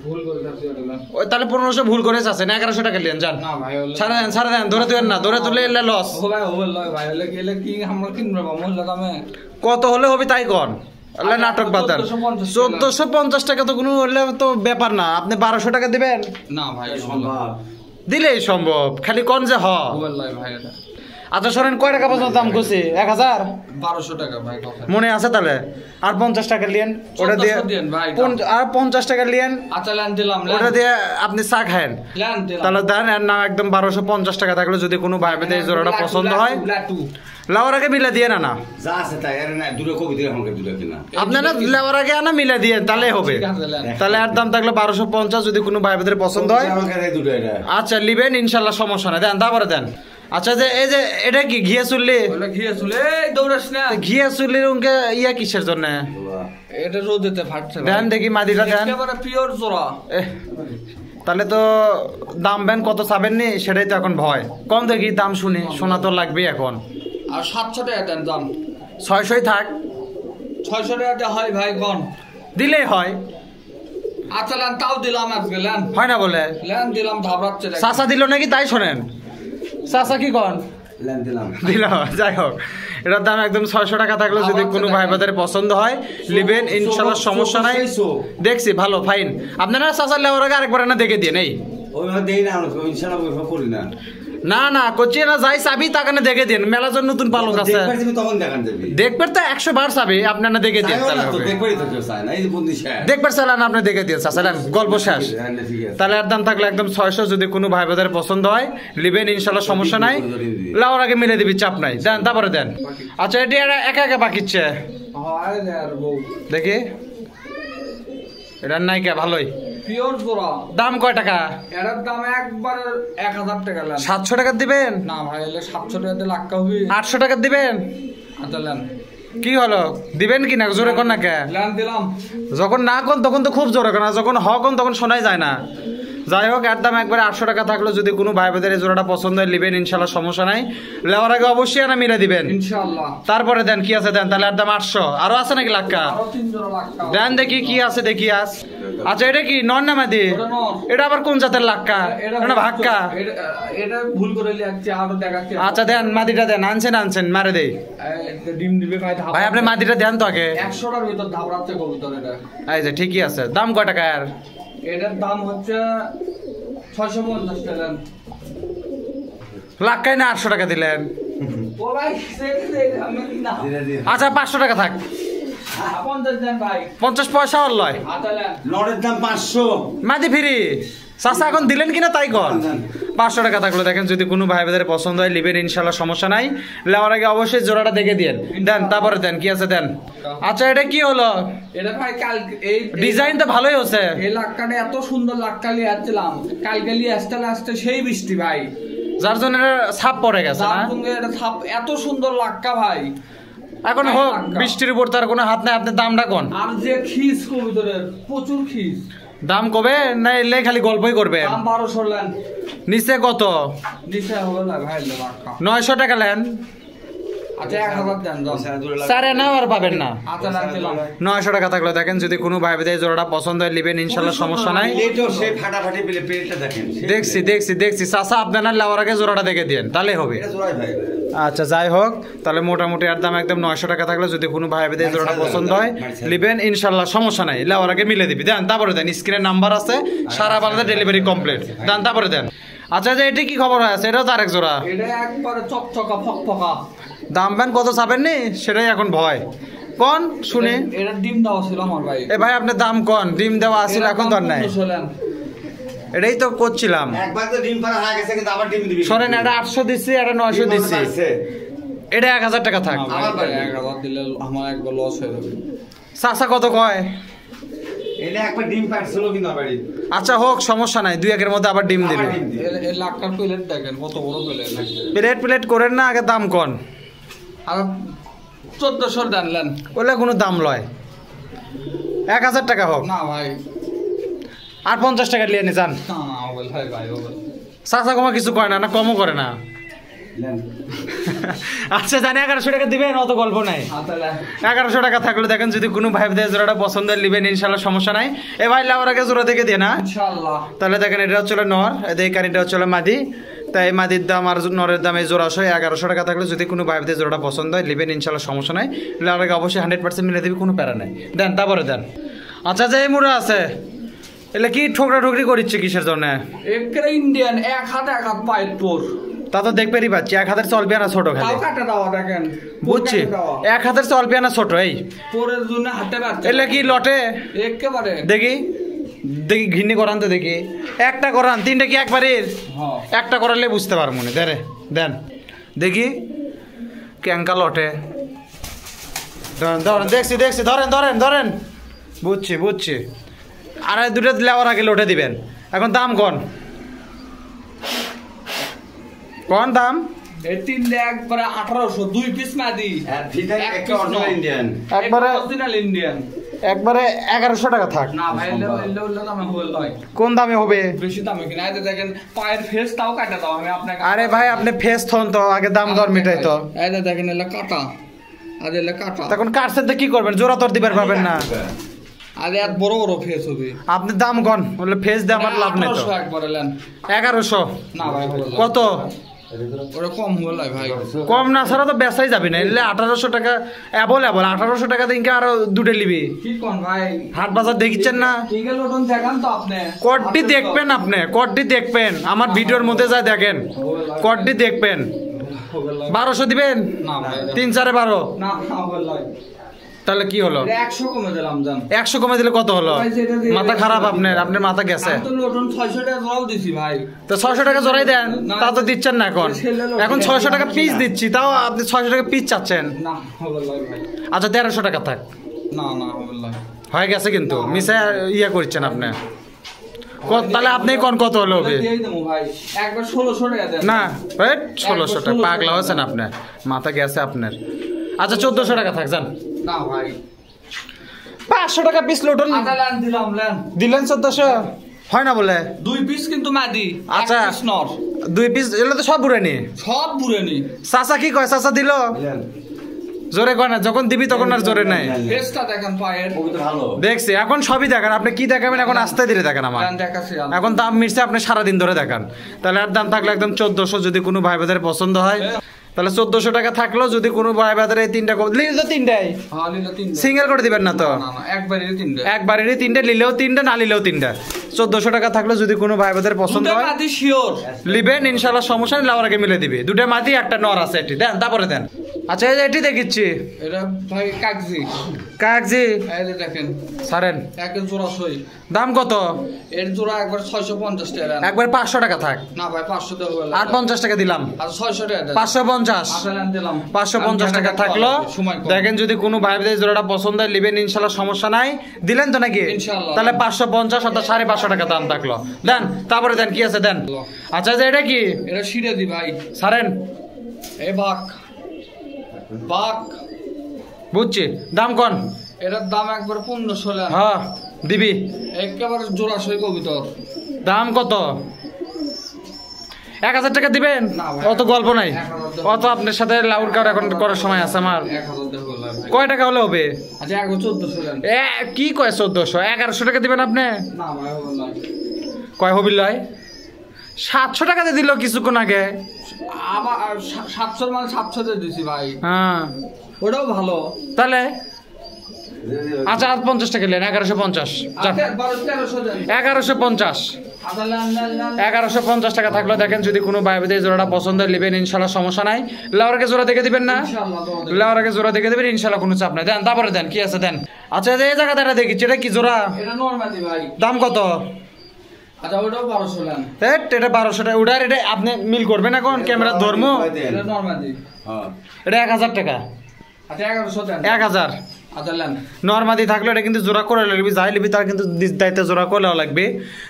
ভুল করে যাচ্ছি এটা। ওই তাহলে 1500 ভুল করে যাচ্ছেন, 1100 টাকা নেন যান। না ভাই হলো। ছাড়া দেন ধরে তুলেন না, ধরে তুলে এলে লস। ও ভাই হবে না ভাই, হলে গেলে কি আমরা কিনবো মহিলা দামে? কত হলে হবে তাই কর। আল্লাহ নাটক বাতান। 1450 টাকা তো কোনো হলে তো ব্যাপার না। আপনি 1200 টাকা দিবেন? না ভাই সম্ভব। দিলেই সম্ভব, খালি কোন যে হবে না ভাই এটা। আচ্ছা শোনেন, কয় টাকা পর্যন্ত দাম করছি? 1000? 1200 টাকা ভাই কথা। মনে আছে তাহলে? আর 50 টাকা লিয়েন, ওটা দিয়ে 1400 দেন ভাই। আর 50 টাকা লিয়েন, আচ্ছা ল্যান দিলাম, ওটা দিয়ে আপনি চা খায়েন। ল্যান দিলাম। তাহলে দেন, এর নাম একদম 1250 টাকা থাকলে যদি কোনো ভাই বেদে এই জোড়াটা পছন্দ হয়, লাওয়ার আগে মিলে দিয়ে না যা আছে তাই এর না দুটো কবি দিয়ে আমাকে দুটো কিনা আপনারা লাওয়ার আগে আনা মিলে দিয়ে তাহলে হবে। তাহলে এর দাম থাকলে 1250, যদি কোনো ভাই বেদের পছন্দ হয় আমাকে এই দুটো এটা আচ্ছা লিবেন, ইনশাল্লাহ সমস্যা নাই। দেন তারপরে দেন। আচ্ছা যে এই যে এটা কি ঘিয়া চুল্লি? ওটা ঘিয়ে চলে এই দৌড়াস না। ঘিয়া চুল্লির উনকে ইয়া কিসের জন্য? এটা রোদেতে ফাটছে ভাই। দেন দেখি মাদিটা দেন। একেবারে পিওর জোড়া। তাহলে তো দাম বেন কত চাবেন নি সেটাই তো এখন ভয়। কম দেখি দাম শুনি, শোনা তো লাগবেই এখন। আর 700 টাকা দেন দাম। 600 থাক। 600 টাকা হয় ভাই কোন? দিলেই হয়। আচ্ছা ল্যান তাও দিলাম আজকে ল্যান। হয় না বলে? ল্যান দিলাম ধাবড়াচ্ছে। চাচা দিল নাকি তাই শোনেন। চাচা কি কন? ল্যান দিলাম দিল। যাই হোক, এটার দাম একদম 600 টাকা থাকলে যদি কোনো ভাই বাজারে পছন্দ হয় লিবেন, ইনশাল্লাহ সমস্যা নাই। দেখছি ভালো ফাইন। আপনারা চাচার লেওয়ার আগে আরেকবার না দেখে দিয়ে নেই। ওইভাবে দেই না আমরা ইনশাআল্লাহ ওইভাবে করি না। না না করছি না, যাই চাবি তাকানে দেখে দিন। মেলার জন্য নতুন পালক আছে, তখন দেখান যাবে। দেখবেন তো 100 বার চাবি আপনারা দেখে দিন। দেখবারই তো কেউ চায় না, এই যে বন্দি শেষ দেখবার চালান আপনি দেখে দিন চাচালেন, গল্প শেষ। ঠিক আছে তাহলে এর দাম থাকলে একদম 600, যদি কোনো ভাই বাজারে পছন্দ হয় লিবেন, ইনশাল্লাহ সমস্যা নাই। লাওয়ার আগে মিলে দিবি, চাপ নাই। দেন তারপরে দেন। আচ্ছা এটি একা একা বাকিচ্ছে হয় আর বউ। দেখি এটার নাইকা ভালোই। পিওর জোড়া। দাম কয় টাকা? এটার দাম একবারে 1000 টাকা ল্যান। 700 টাকা দিবেন? না ভাই এলে 700 টাকাতে লাখ হবে। 800 টাকা দিবেন? আচ্ছা ল্যান। কি হলো, দিবেন কি না? জোরে কর না কে? ল্যান দিলাম। যখন না কোন তখন তো খুব জোরে কর, না যখন হ কোন তখন শোনাই যায় না। যাই হোক, এর দাম একবারে 800 টাকা থাকলো যদি কোনো ভাই বোনের এই জোড়াটা পছন্দ হয় লিবেন, ইনশাল্লাহ সমস্যা নাই। লেওয়ার আগে অবশ্যই না মিলে দিবেন ইনশাআল্লাহ। তারপরে দেন কি আছে দেন। তাহলে এর দাম 800। আরো আছে নাকি লাক্কা? আরো 3 জোড়া লাখ টাকা। দেন দেখি কি আছে, দেখি আস। আচ্ছা এটা কি নর না মাদি? ওটা নর। এটা আবার কোন জাতের লাক্কা? এটা ভাক্কা। এটা ভুল করে লিখছি, আরো দেখাচ্ছি। আচ্ছা দেন মাদিটা দেন। আনছেন মারে দেই। ডিম দিবে ভাই। ভাই আপনি মাদিটা দেন তো আগে। 100 টাকার ভিতর ধাবড়াচ্ছে কবুতর এটা। এই যে ঠিকই আছে। দাম কয় টাকা আর? এটার দাম হচ্ছে 650 টাকা। লাক্কাই না 800 টাকা দিলেন। ও ভাই আমি না। আচ্ছা 500 টাকা থাক। 50 দেন ভাই। 50 পয়সা আর লয়। আতালেন। লড়ের দাম 500 মাদি ফ্রি। চাচা এখন দিলেন কিনা তাই কর। 500 টাকা থাকলো দেখেন, যদি কোনো ভাই ভাইদের পছন্দ হয় লিবেন, ইনশাল্লাহ সমস্যা নাই। লেওয়ার আগে অবশ্যই জোড়াটা দেখে দিন। দেন তারপরে দেন কি আছে দেন। আচ্ছা এটা কি হলো? এটা ভাই কাল এই ডিজাইন তো ভালোই হচ্ছে। এই লাক্কাটা এত সুন্দর লাক্কালি আসছিলাম, কালকে লিয়ে আসতে সেই বৃষ্টি ভাই, যার জন্য এটা ছাপ পড়ে গেছে না। যার সঙ্গে এটা ছাপ এত সুন্দর লাক্কা ভাই। এখন হোক, বৃষ্টির উপর তার কোনো হাত নাই। আপনার দামটা কোন? আর যে খিস কবুতরের প্রচুর খিস। দাম কবে না এলে খালি গল্পই করবেন? দাম 1200 লেন। নিচে কত? নিচে হবে না ভাই লাক্কা। 900 টাকা লেন। আচ্ছা 1000 দেন দাম। স্যার না আর পাবেন না। আচ্ছা না দিলাম। 900 টাকা থাকলো দেখেন, যদি কোনো ভাই ভাই জোড়াটা পছন্দ হয় লিবেন, ইনশাল্লাহ সমস্যা নাই। প্লেটও সে ফাটাফাটি প্লেটটা দেখেন। দেখছি চাচা আপনার না লেওয়ার আগে জোড়াটা দেখে দিন, তাহলে হবে। এটা জোড়াই ভাই। আচ্ছা যাই হোক, তাহলে মোটামুটি এর দাম একদম 900 টাকা থাকলে যদি কোনো ভাই ভাই জোড়াটা পছন্দ হয় লিবেন, ইনশাল্লাহ সমস্যা নাই। লেওয়ার আগে মিলে দিবি। দেন তারপরে দেন। স্ক্রিনে নাম্বার আছে, সারা বাংলাদেশ ডেলিভারি কমপ্লিট। দেন তারপরে দেন। আচ্ছা যে এটি কি খবর আছে? এটাও তো আরেক জোড়া। এটা একবারে চকচকা ফকফকা। দাম বেন কত চাবেন নি সেটাই এখন ভয়। কোন শুনে এটা ডিম দেওয়া ছিল আমার ভাই। এ ভাই আপনার দাম কোন? ডিম দেওয়া আছিল, এখন তো আর নাই। এটাই তো করছিলাম। একবার তো ডিম পাড়া হয়ে গেছে, কিন্তু আবার ডিম দিবি। সরেন, এটা 800 দিচ্ছি, এটা 900 দিচ্ছি। এটা 1000 টাকা থাক। আমার ভাই 1000 দিলে আমার একবার লস হয়ে যাবে। চাচা কত কয়? এটা একবার ডিম পাড়ছিল কিন্তু আবারই। আচ্ছা হোক, সমস্যা নাই। 2-1 এর মধ্যে আবার ডিম দিবে। এই লাক্কার প্লেট দেখেন কত বড় প্লেট প্লেট। প্লেট করেন না, আগে দাম কোন? আর 1400 দেন। ওলে কোনো দাম লয়। 1000 টাকা হোক। না ভাই। আর 50 টাকা নিয়ে নি যান। না হবে ভাই ভাই হবে চাচা কমা কিছু কয় না, না কমও করে না। আচ্ছা জানি 1100 টাকা দিবেন, অত গল্প নাই। 1100 টাকা থাকলে দেখেন যদি কোনো ভাই ভাই জোড়াটা পছন্দের নেবেন ইনশাল্লাহ, সমস্যা নাই। এ ভাই লাউর আগে জোড়া থেকে দিয়ে না ইনশাআল্লাহ। তাহলে দেখেন এটা হচ্ছে নর, এই কানিটা হচ্ছে মাদি। তাই মাদির দাম আর নরের দাম এই জোড়া 1100 টাকা থাকলে যদি কোনো ভাই ভাই জোড়াটা পছন্দ হয় নেবেন ইনশাল্লাহ, সমস্যা নাই। লাউর আগে অবশ্যই 100% মিলে দিবি, কোনো প্যারা নাই। দেন তারপরে দেন। আচ্ছা যে এই মুড়া আছে এলে কি ঠোকরা ঠোকরি করিচ্ছে কিসের জন্য? একরে ইন্ডিয়ান, এক হাতে এক হাত পায়ের তোর। তা তো দেখবেনই পাচ্ছি, এক হাতের চলবে না ছোট খালি। তাও কাটা দাও দেখেন, বুঝছি, এক হাতের চলবে না ছোট। এই পরের জন্য হাতে বাড়তে এলে কি লটে একেবারে দেখি দেখি ঘিন্নি করান তো দেখি, একটা করান, তিনটা কি একবারের? হ্যাঁ একটা করালে বুঝতে পারবো না। দেন দেন দেখি ক্যাঙ্কা লটে। ধরেন দেখছি দেখছি, ধরেন ধরেন ধরেন, বুঝছি বুঝছি। আর দুটো লেওয়ার আগে লোটে দিবেন। এখন দাম কোন কোন দাম? এই তিনটে একবারে 1800, 2 পিস মাদি, ইন্ডিয়ান একবারে অরিজিনাল ইন্ডিয়ান। একবারে 1100 টাকা থাক। না ভাই এলে দামে হবে লয়, কোন দামে হবে? বেশি দামে কিনা। এই যে দেখেন পায়ের ফেস তাও কাটা দাও আমি আপনাকে। আরে ভাই আপনি ফেস থন তো, আগে দাম দর মিটাই তো। এই যে দেখেন এলে কাটা, আর এলে কাটা। তখন কাটছেন তো কি করবেন? জোড়া তোর দিবার পাবেন না। আর এত বড় বড় ফেস হবে। আপনি দাম কোন বলে ফেস দিয়ে আমার লাভ নেই তো। 1800 একবার এলেন। 1100 না ভাই হবে লয়। কত? ওরা কম হবে লয় ভাই। কম না ছাড়া তো বেচাই যাবে না। এলে 1800 টাকা অ্যাভেলেবল। 1800 টাকা দিন আরো দুটো নিবি। কি কোন ভাই? হাট বাজার দেখিচ্ছেন না? ইগল ওটন দেখান তো আপনি। কডটি দেখবেন, আপনি কডটি দেখবেন, আমার ভিডিওর মধ্যে যা দেখেন কডটি দেখবেন। 1200 দিবেন? না ভাই 3 4 12। না হবে লয়। তাহলে কি হলো? 100 কমে দিলাম জান। 100 কমে দিলে কত হলো? ভাই, যেটা দিয়ে- মাথা খারাপ আপনার, আপনার মাথা গেছে। আমি তো লোটন 600 টাকা জোড়াও দিছি ভাই। তো 600 টাকা জোড়াই দেন, না। তা তো দিচ্ছেন না এখন। এখন 600 টাকা পিস দিচ্ছি, তাও আপনি 600 টাকা পিস চাচ্ছেন। না হবে লয় ভাই। আচ্ছা 1300 টাকা থাক, না না হবে লয়। হয়ে গেছে কিন্তু মিশে ইয়ে করছেন আপনি। তাহলে আপনি কোন কত হলো হবে? দিয়ে দেবো ভাই। একবার 1600 টাকা দেন। না 1600 টাকা পাগলা হয়েছেন আপনার, মাথা গেছে আপনার। আচ্ছা 1400 টাকা থাক যান। না ভাই 500 টাকা পিস লোটন আধা লান দিলাম লান। দিলেন 1400 হয় না বলে? 2 পিস কিন্তু মাদি, আচ্ছা। 1 পিস নর। 2 পিস এগুলো তো সব বুড়ানি। সব বুড়েনি। চাচা কি কয়? চাচা দিল জোরে কয় না, যখন দিবি তখন আর জোরে নাই। ফেসটা দেখেন পায়ের। ভালো দেখছি এখন সবই দেখান, আপনি কি দেখাবেন এখন আস্তে ধীরে দেখান আমার। লান দেখাছি আমি। এখন দাম মিটছে, আপনি সারাদিন ধরে দেখান। তাহলে আর দাম থাকলে একদম 1400, যদি কোনো ভাই বাজারে পছন্দ হয় তাহলে 1400 টাকা থাকলো। যদি কোনো ভাই বাজারে এই তিনটা নিলে তো তিনটাই হ্যাঁ নিলে 3 সিঙ্গেল করে দিবেন না তো? না না একবারে 3 একবারেরই তিনটা, নিলেও তিনটা, না নিলেও তিনটা। 1400 টাকা থাকলে যদি কোনো ভাই বাজারে পছন্দ দুটো হয় মাদি শিওর। লিবেন ইনশাল্লাহ, সমস্যা নেই। লাউর আগে মিলে দিবি। দুটো মাটি একটা নর আছে, এটি দেন তারপরে দেন। আচ্ছা এই যে এটি দেখিচ্ছি এটা ভাই কাগজি। কাকজি এই যে দেখেন সারেন, এক জোড়া সই। দাম কত? এর জোড়া একবার 650 টাকা। একবার 500 টাকা থাক, না ভাই 500 টাকা হলো। আর 50 টাকা দিলাম। আর 600 টাকা দেন। 550 আধা লান দিলাম। 550 টাকা থাকলো। সময় কম। দেখেন যদি কোনো ভাই ভাই জোড়াটা পছন্দ হয় লিবেন ইনশাল্লাহ, সমস্যা নাই। দিলেন তো নাকি? ইনশাল্লাহ। তাহলে 550 অর্থাৎ 550 টাকা দাম থাকলো। দেন তারপরে দেন, কি আছে দেন। আচ্ছা যে এটা কি এটা শিরে দি ভাই। সারেন, এই বাক বাক বুঝছি। দাম কোন? এটার দাম একবার 1500 লান। হ্যাঁ দিবি। একেবারে জোড়া সই কবিতর। দাম কত? 1000 টাকা দিবেন? না ভাই। অত গল্প নাই, 1000 অত আপনার সাথে লাউর কার এখন করার সময় আছে আমার। 1000 টাকা হলো ভাই। কয় টাকা হলে হবে? আচ্ছা একবার 1400 লান। কি কয় 1400? 1100 টাকা দিবেন আপনি? না ভাই হলো না। কয় হবিল লয়? 700 টাকাতে দিল কিছুক্ষণ আগে। আমার 700 মানে 700 তে দিছি ভাই। হ্যাঁ ওটাও ভালো। তাহলে আচ্ছা আর 50 টাকা নেন, 1150। যান। আচ্ছা 1300 দেন। 1150 আধা লান লান। 1150 টাকা থাকলো। দেখেন যদি কোনো ভাই ভাই জোড়াটা পছন্দ হয় লিবেন ইনশাল্লাহ, সমস্যা নাই। লাউর আগে জোড়া দেখে দিবেন না? ইনশাআল্লাহ তোমাদের। লাউর আগে জোড়া দেখে দিবেন ইনশাল্লাহ, কোনো চাপ নাই। দেন তারপরে দেন, কি আছে দেন। আচ্ছা এই জায়গাটা এটা দেখিচ্ছি, এটা কি জোড়া? এটা নরমালি ভাই। দাম কত? আচ্ছা ওটাও 1200 লান। এটা 1200 টাকা। ওটার এটা আপনি মিল করবেন এখন ক্যামেরা ধর্ম। এটা নরমালি। এটা 1000 টাকা। আচ্ছা 1100 দেন। 1000 আচ্ছা লান। নর্মাদি থাকলে এটা কিন্তু জোড়া করে লাগবে, যাই লিবি তার কিন্তু দায়িত্বে জোড়া করলেও লাগবে।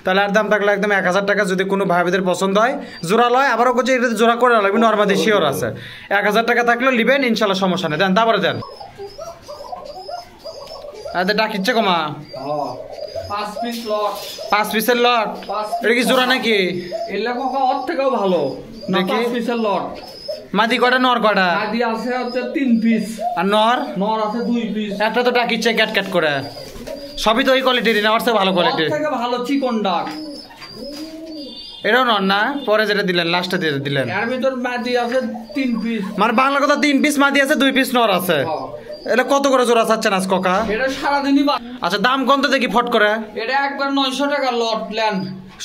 তাহলে আর দাম থাকলে একদম 1000 টাকা। যদি কোনো ভাইদের পছন্দ হয় জোড়া লয়, আবারও করছে এটা জোড়া করে লাগবে, নর্মাদি শিওর আছে। 1000 টাকা থাকলে লিবেন ইনশাল্লাহ, সমস্যা নেই। দেন তারপরে দেন। ডাক ইচ্ছে কমা হ্যাঁ 5 পিস লট 5 পিসের লট। এটা কি জোড়া নাকি? এলে কাকা ওর থেকেও ভালো না। দেখি। 5 পিসের লট। মাদি কটা নর কটা? আদি আছে হচ্ছে 3 পিস, আর নর? নর আছে 2 পিস। একটা তো ডাকিচ্ছে ক্যাট ক্যাট করে। সবই তো ওই কোয়ালিটির না, ওর চেয়ে ভালো ওর কোয়ালিটির। থেকে ভালো চিকন ডাক। এটাও নর না? পরে যেটা দিলেন লাস্টে দিয়ে দিলেন। এর ভিতর মাদি আছে 3 পিস। মানে বাংলা কথা 3 পিস মাদি আছে, 2 পিস নর আছে। এটা কত করে জোড়া চাচ্ছেন আজ কাকা? এটা সারাদিনই আচ্ছা দাম কত দেখি ফট করে? এটা একবার 900 টাকা লট লেন।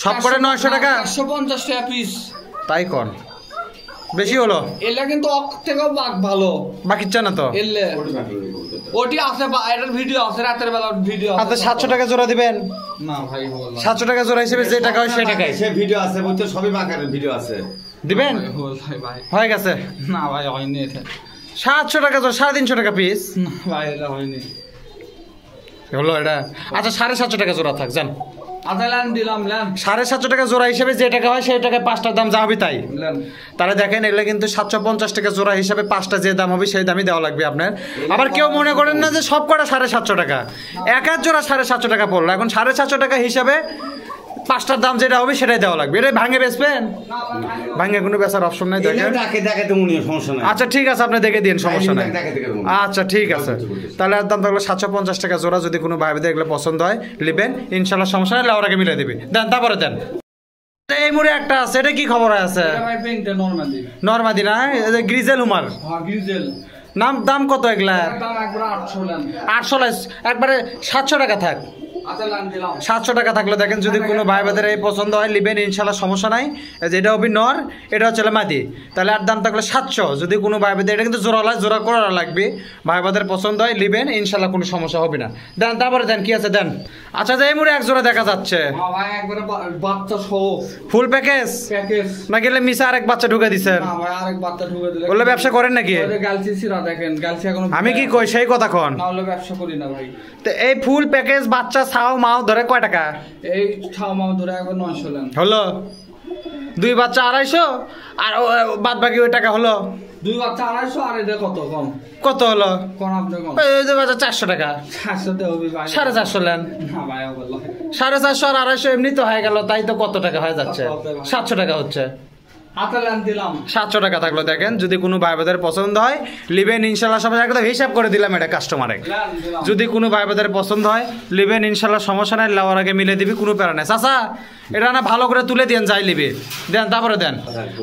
সব করে 900 টাকা? 450 টাকা পিস। তাই কোন বেশি হলো? এলে কিন্তু ওর থেকেও ভালো। বাকি চান না তো? এলে ওটি আছে, এটার ভিডিও আছে, রাতের বেলা ভিডিও আছে। আপনি 700 টাকা জোড়া দিবেন? না ভাই বললাম 700 টাকা জোড়া হিসেবে যে টাকা হয় সেই টাকাই সে ভিডিও আছে বলতে সবই বাঁকারের ভিডিও আছে। দিবেন? ভাই হয়ে গেছে। না ভাই হয়নি এটা। 700 টাকা জোড়া, 350 টাকা পিস না ভাই এটা হয়নি। হলো এটা। আচ্ছা 750 টাকা জোড়া থাক জান। আধা লেন দিলাম লেন। 750 টাকা জোড়া হিসেবে যে টাকা হয় সেই টাকায় 5টার দাম যা হবে তাই। লেন তাহলে দেখেন এগুলো কিন্তু 750 টাকা জোড়া হিসাবে 5টা যে দাম হবে সেই দামই দেওয়া লাগবে আপনার। আবার কেউ মনে করেন না যে সব কটা 750 টাকা, এক এক জোড়া 750 টাকা পড়লো। এখন 750 টাকা হিসাবে 5টার দাম যেটা হবে সেটাই দেওয়া লাগবে। এটা ভাঙে বেচবেন? ভাঙে কোনো বেচার অপশন নাই। দেখেন দেখে দেখে তো মনে সমস্যা নাই। আচ্ছা ঠিক আছে, আপনি দেখে দিন, সমস্যা নাই। দেখে দেখে দেবো। আচ্ছা ঠিক আছে, তাহলে এর দাম থাকলো 750 টাকা জোড়া। যদি কোনো ভাই বোনদের এগুলো পছন্দ হয় নেবেন, ইনশাল্লাহ সমস্যা নেই, লাউরাকে মিলে দিবে। দেন তারপরে দেন। এই মুড়ে একটা আছে, এটা কি খবর আছে? এটা ভাই পেইন্টে নরমালি। নরমাদি না, গ্রিজেল হুমার। হ্যাঁ গ্রিজেল। দাম কত এগুলা? এর দাম একবার 800 লেন। 800 একবারে 700 টাকা থাক। আধা লেন দিলাম। 700 টাকা থাকলে দেখেন যদি কোনো ভাই বোনদের এই পছন্দ হয় নেবেন, ইনশাল্লাহ সমস্যা নাই। যেটা হবে নর, এটা হচ্ছে মাদি, তাহলে আর দাম থাকলে 700। যদি কোনো ভাই বোনদের, এটা কিন্তু জোড়া করা লাগবে, ভাই বোনদের পছন্দ হয় নেবেন, ইনশাল্লাহ কোনো সমস্যা হবে না। দেন তারপরে দেন কি আছে দেন। আচ্ছা এই মুড়ে এক জোড়া দেখা যাচ্ছে, হ্যাঁ ভাই একবারে বাচ্চা সহ ফুল প্যাকেজ প্যাকেজ। না গেলে মিশা আরেক বাচ্চা ঢুকে দিছেন? না ভাই আরেক বাচ্চা ঢুকে দিলে। বললে ব্যবসা করেন নাকি? ওই গালসি সিরা দেখেন, গালসি এখনো আমি কি কই সেই কথা কন। না হলে ব্যবসা করি না ভাই। তো এই ফুল প্যাকেজ বাচ্চা ছাও মাও ধরে কয় টাকা এই ছাও মাও ধরে একবার 900 লেন। হলো? 2 বাচ্চা 250, আর বাদ বাকি ওই টাকা হলো 2 বাচ্চা 250, আর এটা কত কম? কত হলো? কোন আপনি কোন? ওই 2 বাচ্চা 400 টাকা। 400 তে হবে ভাই। 450 লেন। না ভাই বললো 450 আর 250 এমনি তো হয়ে গেল, তাই তো কত টাকা হয়ে যাচ্ছে? 700 টাকা হচ্ছে। হাতে লেন দিলাম। 700 টাকা থাকলো। দেখেন যদি কোনো ভাই বোনদের পছন্দ হয় লিবেন, ইনশাল্লাহ সবাই একদম হিসাব করে দিলাম এটা কাস্টমারে। লেন দিলাম। যদি কোনো ভাই বোনদের পছন্দ হয় লিবেন, ইনশাল্লাহ সমস্যা নাই, লাওয়ার আগে মিলে দিবি, কোনো প্যারা নাই। চাচা এটা না ভালো করে তুলে দেন, যাই লিবে দেন তারপরে দেন।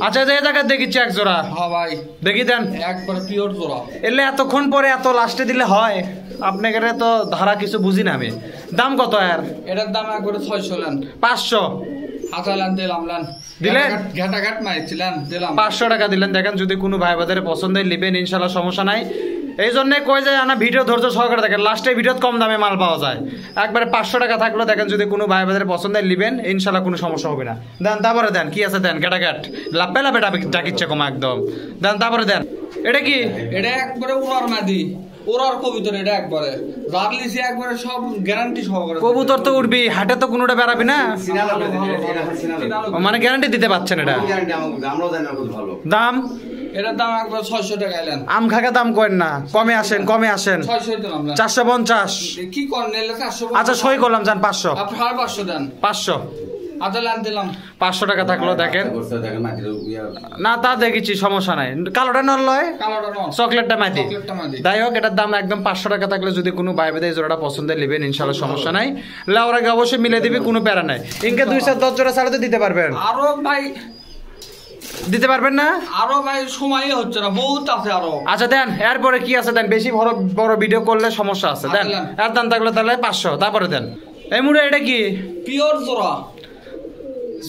আচ্ছা এই জায়গায় দেখিচ্ছি এক জোড়া, হ্যাঁ ভাই দেখি দেন। একবার পিওর জোড়া। এলে এতক্ষণ পরে এত লাস্টে দিলে হয়? আপনাকে তো ধারা কিছু বুঝি না আমি। দাম কত আর? এটার দাম একবারে 600 লেন। 500 হাতে লেন দিলাম লেন। দিলেন? ঘাটা ঘাট মারছিলেন দিলাম। 500 টাকা দিলেন। দেখেন যদি কোনো ভাই বোনদের পছন্দ হয় লিবেন, ইনশাল্লাহ সমস্যা নাই। এই জন্যে কই যায় আনা ভিডিও ধৈর্য সহকারে দেখেন, লাস্টে ভিডিওত কম দামে মাল পাওয়া যায়। একবারে 500 টাকা থাকলো। দেখেন যদি কোনো ভাই বোনদের পছন্দ হয় লিবেন, ইনশাল্লাহ কোনো সমস্যা হবে না। দেন তারপরে দেন কি আছে দেন। ঘাটাঘাট লাপে লাপে ডাকিচ্ছে কমা একদম। দেন তারপরে দেন। এটা কি? এটা একবারে উড়ার মাদি, উড়ার কবুতর। এটা একবারে রাগলিসি, একবারে সব গ্যারান্টি সহকারে। কবুতর তো উঠবি, হাটে তো কোনোটা বেড়াবি না, মানে গ্যারান্টি দিতে পারছেন এটা? আমরাও জানি না কত ভালো দাম? এটার দাম একবার 600 টাকা এলেন। আম খাকা দাম করেন না, কমে আসেন কমে আসেন। 600 দিলাম লেন। 450। কি করেন নিলে 400? আচ্ছা সই করলাম, যান 500। আপনি 500 দেন। 500 হাতে লেন দিলাম। 500 টাকা থাকলো। দেখেন দেখেন মাটির না তা দেখেছি, সমস্যা নাই। কালোটা নল লয়, কালোটা নয়, চকলেটটা মাটি। চকলেটটা মাদি। যাই হোক এটার দাম একদম 500 টাকা থাকলে যদি কোনো ভাই বোনদের এই জোড়াটা পছন্দ নেবেন, ইনশাল্লাহ সমস্যা নাই। লাউর আগে অবশ্যই মিলে দিবি, কোনো প্যারা নাই। ইনকে 210 জোড়া ছাড়া তো দিতে পারবেন? আরো ভাই দিতে পারবেন না? আরো ভাই সময় হচ্ছে না, বহুত আছে আরো। আচ্ছা দেন এরপরে কি আছে দেন। বেশি বড় বড় ভিডিও করলে সমস্যা আছে। দেন এর দাম থাকলে তাহলে 500। তারপরে দেন। এই মুড়ে এটা কি? পিওর জোড়া।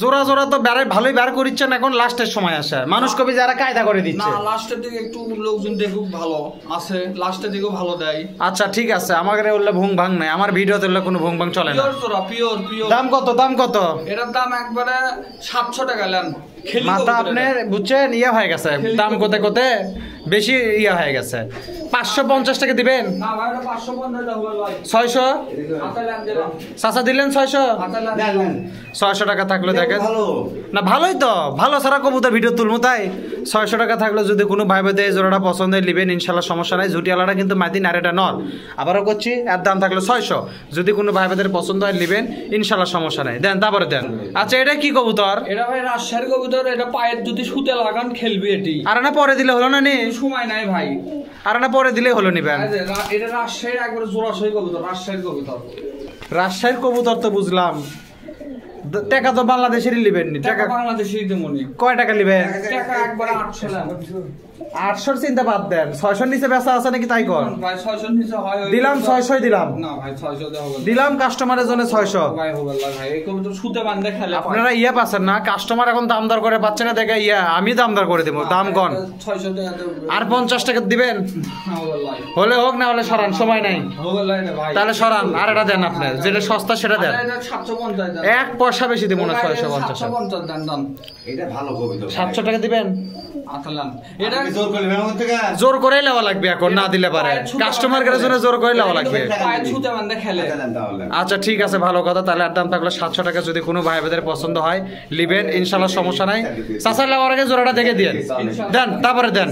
জোড়া জোড়া তো ভালোই বার করিচ্ছেন, এখন লাস্টের সময় আসে মানুষ কবি যারা কায়দা করে না দিচ্ছে। লাস্টের দিকে একটু লোকজন দেখুক, ভালো আছে, লাস্টের দিকেও ভালো দেয়। আচ্ছা ঠিক আছে, আমাকে উল্লে ভুং ভাং নাই, আমার ভিডিওতে উল্লে কোনো ভুং ভাং চলে না। পিওর জোড়া, পিওর পিওর। দাম কত? দাম কত? এটার দাম একবারে 700 টাকা লেন। মাথা আপনার বুঝছেন ইয়ে হয়ে গেছে, দাম কোতে কোতে বেশি ইয়া হয়ে গেছে। 550 টাকা দিবেন? না ভাই ওটা 550 হবে ভাই। 600 আতালান দিলাম। চাচা দিলেন 600? আতালান দেন, দেন। 600 টাকা থাকলো দেখেন। ভালো। না ভালোই তো, ভালো সারা কবুতর ভিডিও তুলবো তাই 600 টাকা থাকলো। যদি কোনো ভাই বোধ এই জোড়াটা পছন্দ হয় নেবেন ইনশাল্লাহ, সমস্যা নাই। ঝুটিয়ালাটা কিন্তু মাদি নারেটা নর, আবারও করছি এর দাম থাকলো 600। যদি কোনো ভাই বোধের পছন্দ হয় নেবেন ইনশাল্লাহ, সমস্যা নাই। দেন তারপরে দেন। আচ্ছা এটা কি কবুতর? এটা ভাই রাজশাহীর কবুতর, এটা পায়ের যদি সুতে লাগান খেলবে এটি। আর না পরে দিলে হলো না নি? সময় নাই ভাই। আর না পরে দিলে হলো নিবেন। এটা রাজশাহীর একবারে জোড়াশাহী কবুতর, রাজশাহীর কবুতর। রাজশাহীর কবুতর তো বুঝলাম, টাকা তো বাংলাদেশেরই লিবেন নি। টাকা বাংলাদেশি দেমনি। কয় টাকা লিবেন? টাকা একবারে 800 লাখ। 800 চিন্তা বাদ দেন, 600 নিচে বেচা আছে নাকি তাই কর। ভাই 600 নিচে হয় ওই দিলাম 600 দিলাম। না ভাই 600 দেওয়া হবে। দিলাম কাস্টমারের জন্য 600। ভাই হবে না ভাই, এই কবুতর সুতে বাঁধে খেলে। আপনারা ইয়া পাচ্ছেন না, কাস্টমার এখন দাম দর করে পাচ্ছে না দেখে ইয়া আমি দাম দর করে দেবো। দাম কন 600 টাকা দেব। আর 50 টাকা দিবেন? হবে ভাই। হলে হোক না হলে সরান, সময় নাই। হবে না ভাই। তাহলে সরান, আর এটা দেন আপনি যেটা সস্তা সেটা দেন। এটা 750 দেন। এক পয়সা বেশি দিব না, 650। 750 দেন দাম। এটা ভালো কবিতা। 700 টাকা দিবেন? আতালান। এটা এটা জোর করলে মেমন থেকে জোর করে লেওয়া লাগবে এখন, না দিলে পারে। কাস্টমার কাছে জন্য জোর করে লেওয়া লাগবে। পায়ের সুতে বাঁধে খেলে। দেন তাহলে। আচ্ছা ঠিক আছে, ভালো কথা। তাহলে আর দাম থাকলো 700 টাকা। যদি কোনো ভাই বোনের পছন্দ হয় লিবেন ইনশাল্লাহ, সমস্যা নাই। চাচা লেওয়ার আগে জোড়াটা দেখে দিন, দেন তারপরে দেন।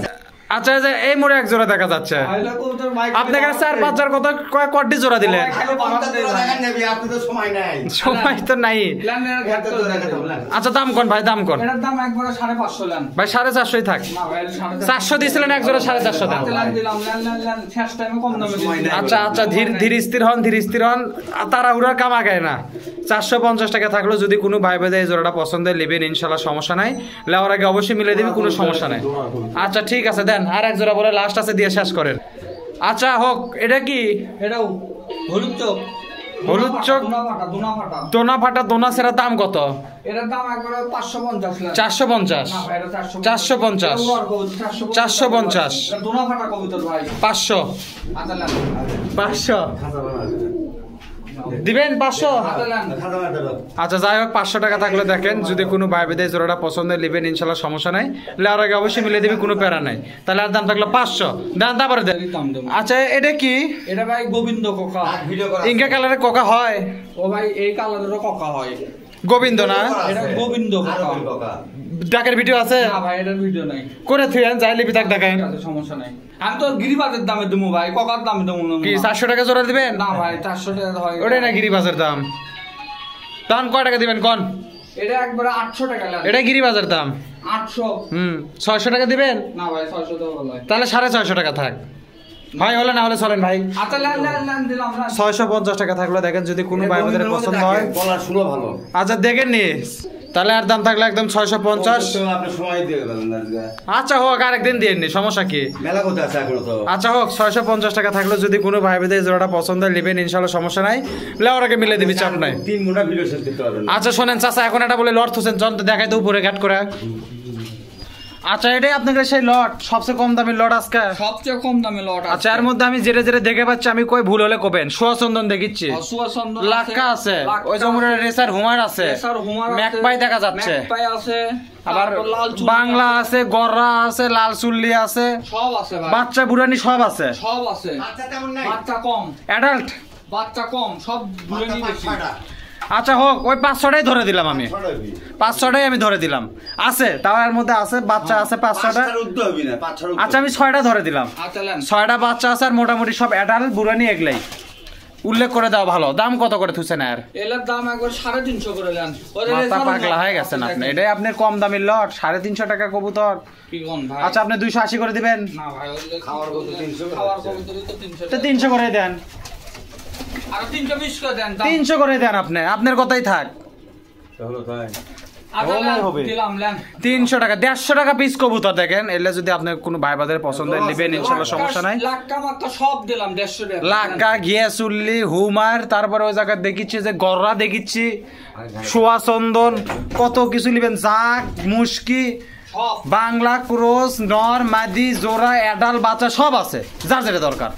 আচ্ছা এই যে এই মোড়ে এক জোড়া দেখা যাচ্ছে, আইলা কবুতর মাইক। আপনার কাছে 4-5 কত কয়টি জোড়া দিলেন? খালি 50 টাকা টাকা নেবি, আপনি তো সময় নাই। সময় তো নাই। ল্যান্ডের ঘাট এত করে টাকা দেন। দাও না। আচ্ছা দাম কোন ভাই, দাম কোন? এটার দাম একবারে 550 ল্যান্ড। ভাই 450 থাক। না ভাই 450। 400 দিছিলেন এক জোড়া, 450 দেন। ল্যান্ড দিলাম, ল্যান্ড শেষ টাইমে কম দামে সময় দিলাম। নাই। আচ্ছা আচ্ছা ধীর স্থির হন, ধীর স্থির হন। তাড়াহুড়ার কাম আগায় না। 450 টাকা থাকলো। যদি কোনো ভাই বোধ এই জোড়াটা পছন্দ হয় নেবেন ইনশাল্লাহ, সমস্যা নাই। লেওয়ার আগে অবশ্যই মিলে দিবি, কোনো সমস্যা নাই। আচ্ছা ঠিক আছে দেন, আর এক জোড়া বলে লাস্ট আছে দিয়ে শেষ করেন। আচ্ছা হোক। এটা কি? এটাও হলুদ চোখ। হলুদ চোখ? দোনা ফাটা। দোনা ফাটা দোনা সেরা দাম কত? এটার দাম একবারে 550 ল্যান্ড। 450? না ভাই এটা 450। 450? 450? এটা দোনা ফাটা কবুতর ভাই। 500? আতালান। 500 দিবেন? 500? আতালান। আচ্ছা যাই হোক, 500 টাকা থাকলে দেখেন। যদি কোনো ভাই বেদে জোড়াটা পছন্দ হয় নেবেন ইনশাল্লাহ, সমস্যা নাই। লেওয়ার আগে অবশ্যই মিলে দিবি, কোনো প্যারা নাই। তাহলে আর দাম থাকলো 500। দাম তারপরে দেন। দাম দেব। আচ্ছা এটা কি? এটা ভাই গোবিন্দ কোকা। ভিডিও করা। ইনকা কালারের কোকা হয়? ও ভাই এই কালারেরও কোকা হয়। গোবিন্দ না? এটা গোবিন্দ কোকা। কাকা। ডাকের ভিডিও আছে? না ভাই এটার ভিডিও নাই। করে থুয়েন, যাই লিপি তাক দেখাইন। ঠিক আছে, সমস্যা নাই। আমি তো গিরিবাজের দামে দেবো ভাই, কোকার দামে দেবো না। কি 400 টাকা জোড়া দিবেন? না ভাই 400 টাকা হয়। ওটাই না গিরিবাজের দাম। তখন কয় টাকা দিবেন কন? এটা একবারে 800 টাকা লাগে। এটা গিরিবাজের দাম। 800। 600 টাকা দিবেন? না ভাই 600 টাকা বলা হয়। তাহলে 650 টাকা থাক ভাই। হলে না হলে চলেন ভাই। আচ্ছা ল্যান্ড দিলাম না। 650 টাকা থাকলো। দেখেন যদি কোনো ভাই বোনের পছন্দ হয়। বলার শুনো ভালো। আচ্ছা দেখেন নি, তাহলে আর দাম থাকলো একদম 650। আপনি সময় দিয়ে দেবেন না। আচ্ছা হোক, আরেকদিন দিয়ে নি, সমস্যা কি? মেলা কোথায় আছে এখনো তো? আচ্ছা হোক, 650 টাকা থাকলো। যদি কোনো ভাই বোনের জোড়াটা পছন্দ হয় নেবেন ইনশাল্লাহ, সমস্যা নাই। লেওয়ার আগে মিলে দিবি, চাপ নাই। 3 ঘন্টা ভিডিও শেষ করতে পারবেন না। আচ্ছা শোনেন চাচা, এখন এটা বলে লট হোসেন চল তো দেখাই তো উপরে ঘাট করে। আচ্ছা এটাই আপনাদের সেই লট, সবচেয়ে কম দামি লট আজকে। সবচেয়ে কম দামে লট আছে। আচ্ছা এর মধ্যে আমি যেটা যেটা দেখে পাচ্ছি, আমি কই ভুল হলে কবেন। সোয়াচন্দন দেখিচ্ছি, সুয়াচন্দন লাক্কা আছে, ওই জমুরের রেসার হুমার আছে, রেসার হুমার আছে, ম্যাকপাই দেখা যাচ্ছে, ম্যাকপাই আছে, আবার তারপর লাল চুল্লি বাংলা আছে, গররা আছে, লাল চুল্লি আছে, সব আছে ভাই। বাচ্চা বুড়ানি সব আছে। সব আছে। আচ্ছা তেমন নাই। বাচ্চা কম, অ্যাডাল্ট বাচ্চা কম, সব বুড়ানি বেশি। আচ্ছা হোক, ওই 500টাই ধরে দিলাম আমি। 500টাই আমি ধরে দিলাম। আছে তাও এর মধ্যে আছে, বাচ্চা আছে 500টা। আচ্ছা আমি 6টা ধরে দিলাম। আচ্ছা ল্যান্ড 6টা বাচ্চা আছে, আর মোটামুটি সব অ্যাডাল্ট বুড়ানি এগুলাই উল্লেখ করে দেওয়া ভালো। দাম কত করে থুছেন? আর এলার দাম একবার 350 করে ল্যান্ড। মাথা পাগলা হয়ে গেছেন আপনি। এটাই আপনার কম দামের লট, 350 টাকা কবুতর। কি কোন ভাই? আচ্ছা আপনি 280 করে দিবেন? না ভাই ওই খাওয়ার কবুতর 300 খাওয়ার কবুতরই তো 300। তো 300 করে দেন। আর 320 করে দেন দাম। 300 করে দেন আপনি, আপনার কথাই থাক। হলো তাই। আচ্ছা হবে, হবে। ল্যান্ড দিলাম ল্যান্ড। 300 টাকা, 150 টাকা পিস কবুতর। দেখেন এলে যদি আপনার কোনো ভাই বাজারে পছন্দ হয় নেবেন ইনশাআল্লাহ, সমস্যা নাই। লাক্কা মাক্কা সব দিলাম 150 টাকা। লাক্কা, ঘিয়া চুল্লি, হুমার, তারপরে ওই জায়গায় দেখিচ্ছি যে গররা দেখিচ্ছি, সোয়া চন্দন, কত কিছু নেবেন, জাক, মুশকি, সব বাংলা, ক্রোস, নর, মাদি, জোড়া, অ্যাডাল, বাচ্চা সব আছে। যার যেটা দরকার,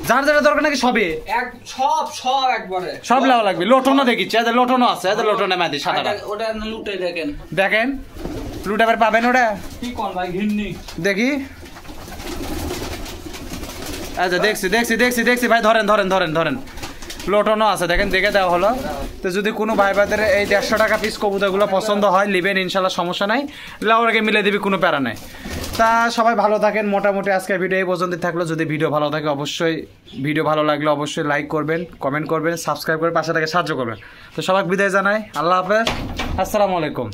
যার যেটা দরকার নাকি সবই এক সব একবারে সব লেওয়া লাগবে। লোটনও দেখিচ্ছি, এদের লোটনও আছে, এদের লোটনে মাদি সাদাটা। ওটা না লুটে দেখেন। দেখেন লুটাবার পাবেন ওটা? কি কোন ভাই ঘিন্নি? দেখি আচ্ছা দেখছি ভাই, ধরেন লোটনও আছে, দেখেন দেখে দেওয়া হলো। তো যদি কোনো ভাই ভাইদের এই 150 টাকা পিস কবুতরগুলো পছন্দ হয় নেবেন ইনশাল্লাহ, সমস্যা নাই, লাউরাকে মিলে দিবি, কোনো প্যারা নাই। তা সবাই ভালো থাকেন, মোটামুটি আজকে ভিডিও এই পর্যন্ত থাকলো। যদি ভিডিও ভালো থাকে অবশ্যই, ভিডিও ভালো লাগলে অবশ্যই লাইক করবেন, কমেন্ট করবেন, সাবস্ক্রাইব করে পাশে থেকে সাহায্য করবেন। তো সবাই বিদায় জানাই, আল্লাহ হাফেজ, আসসালামু আলাইকুম।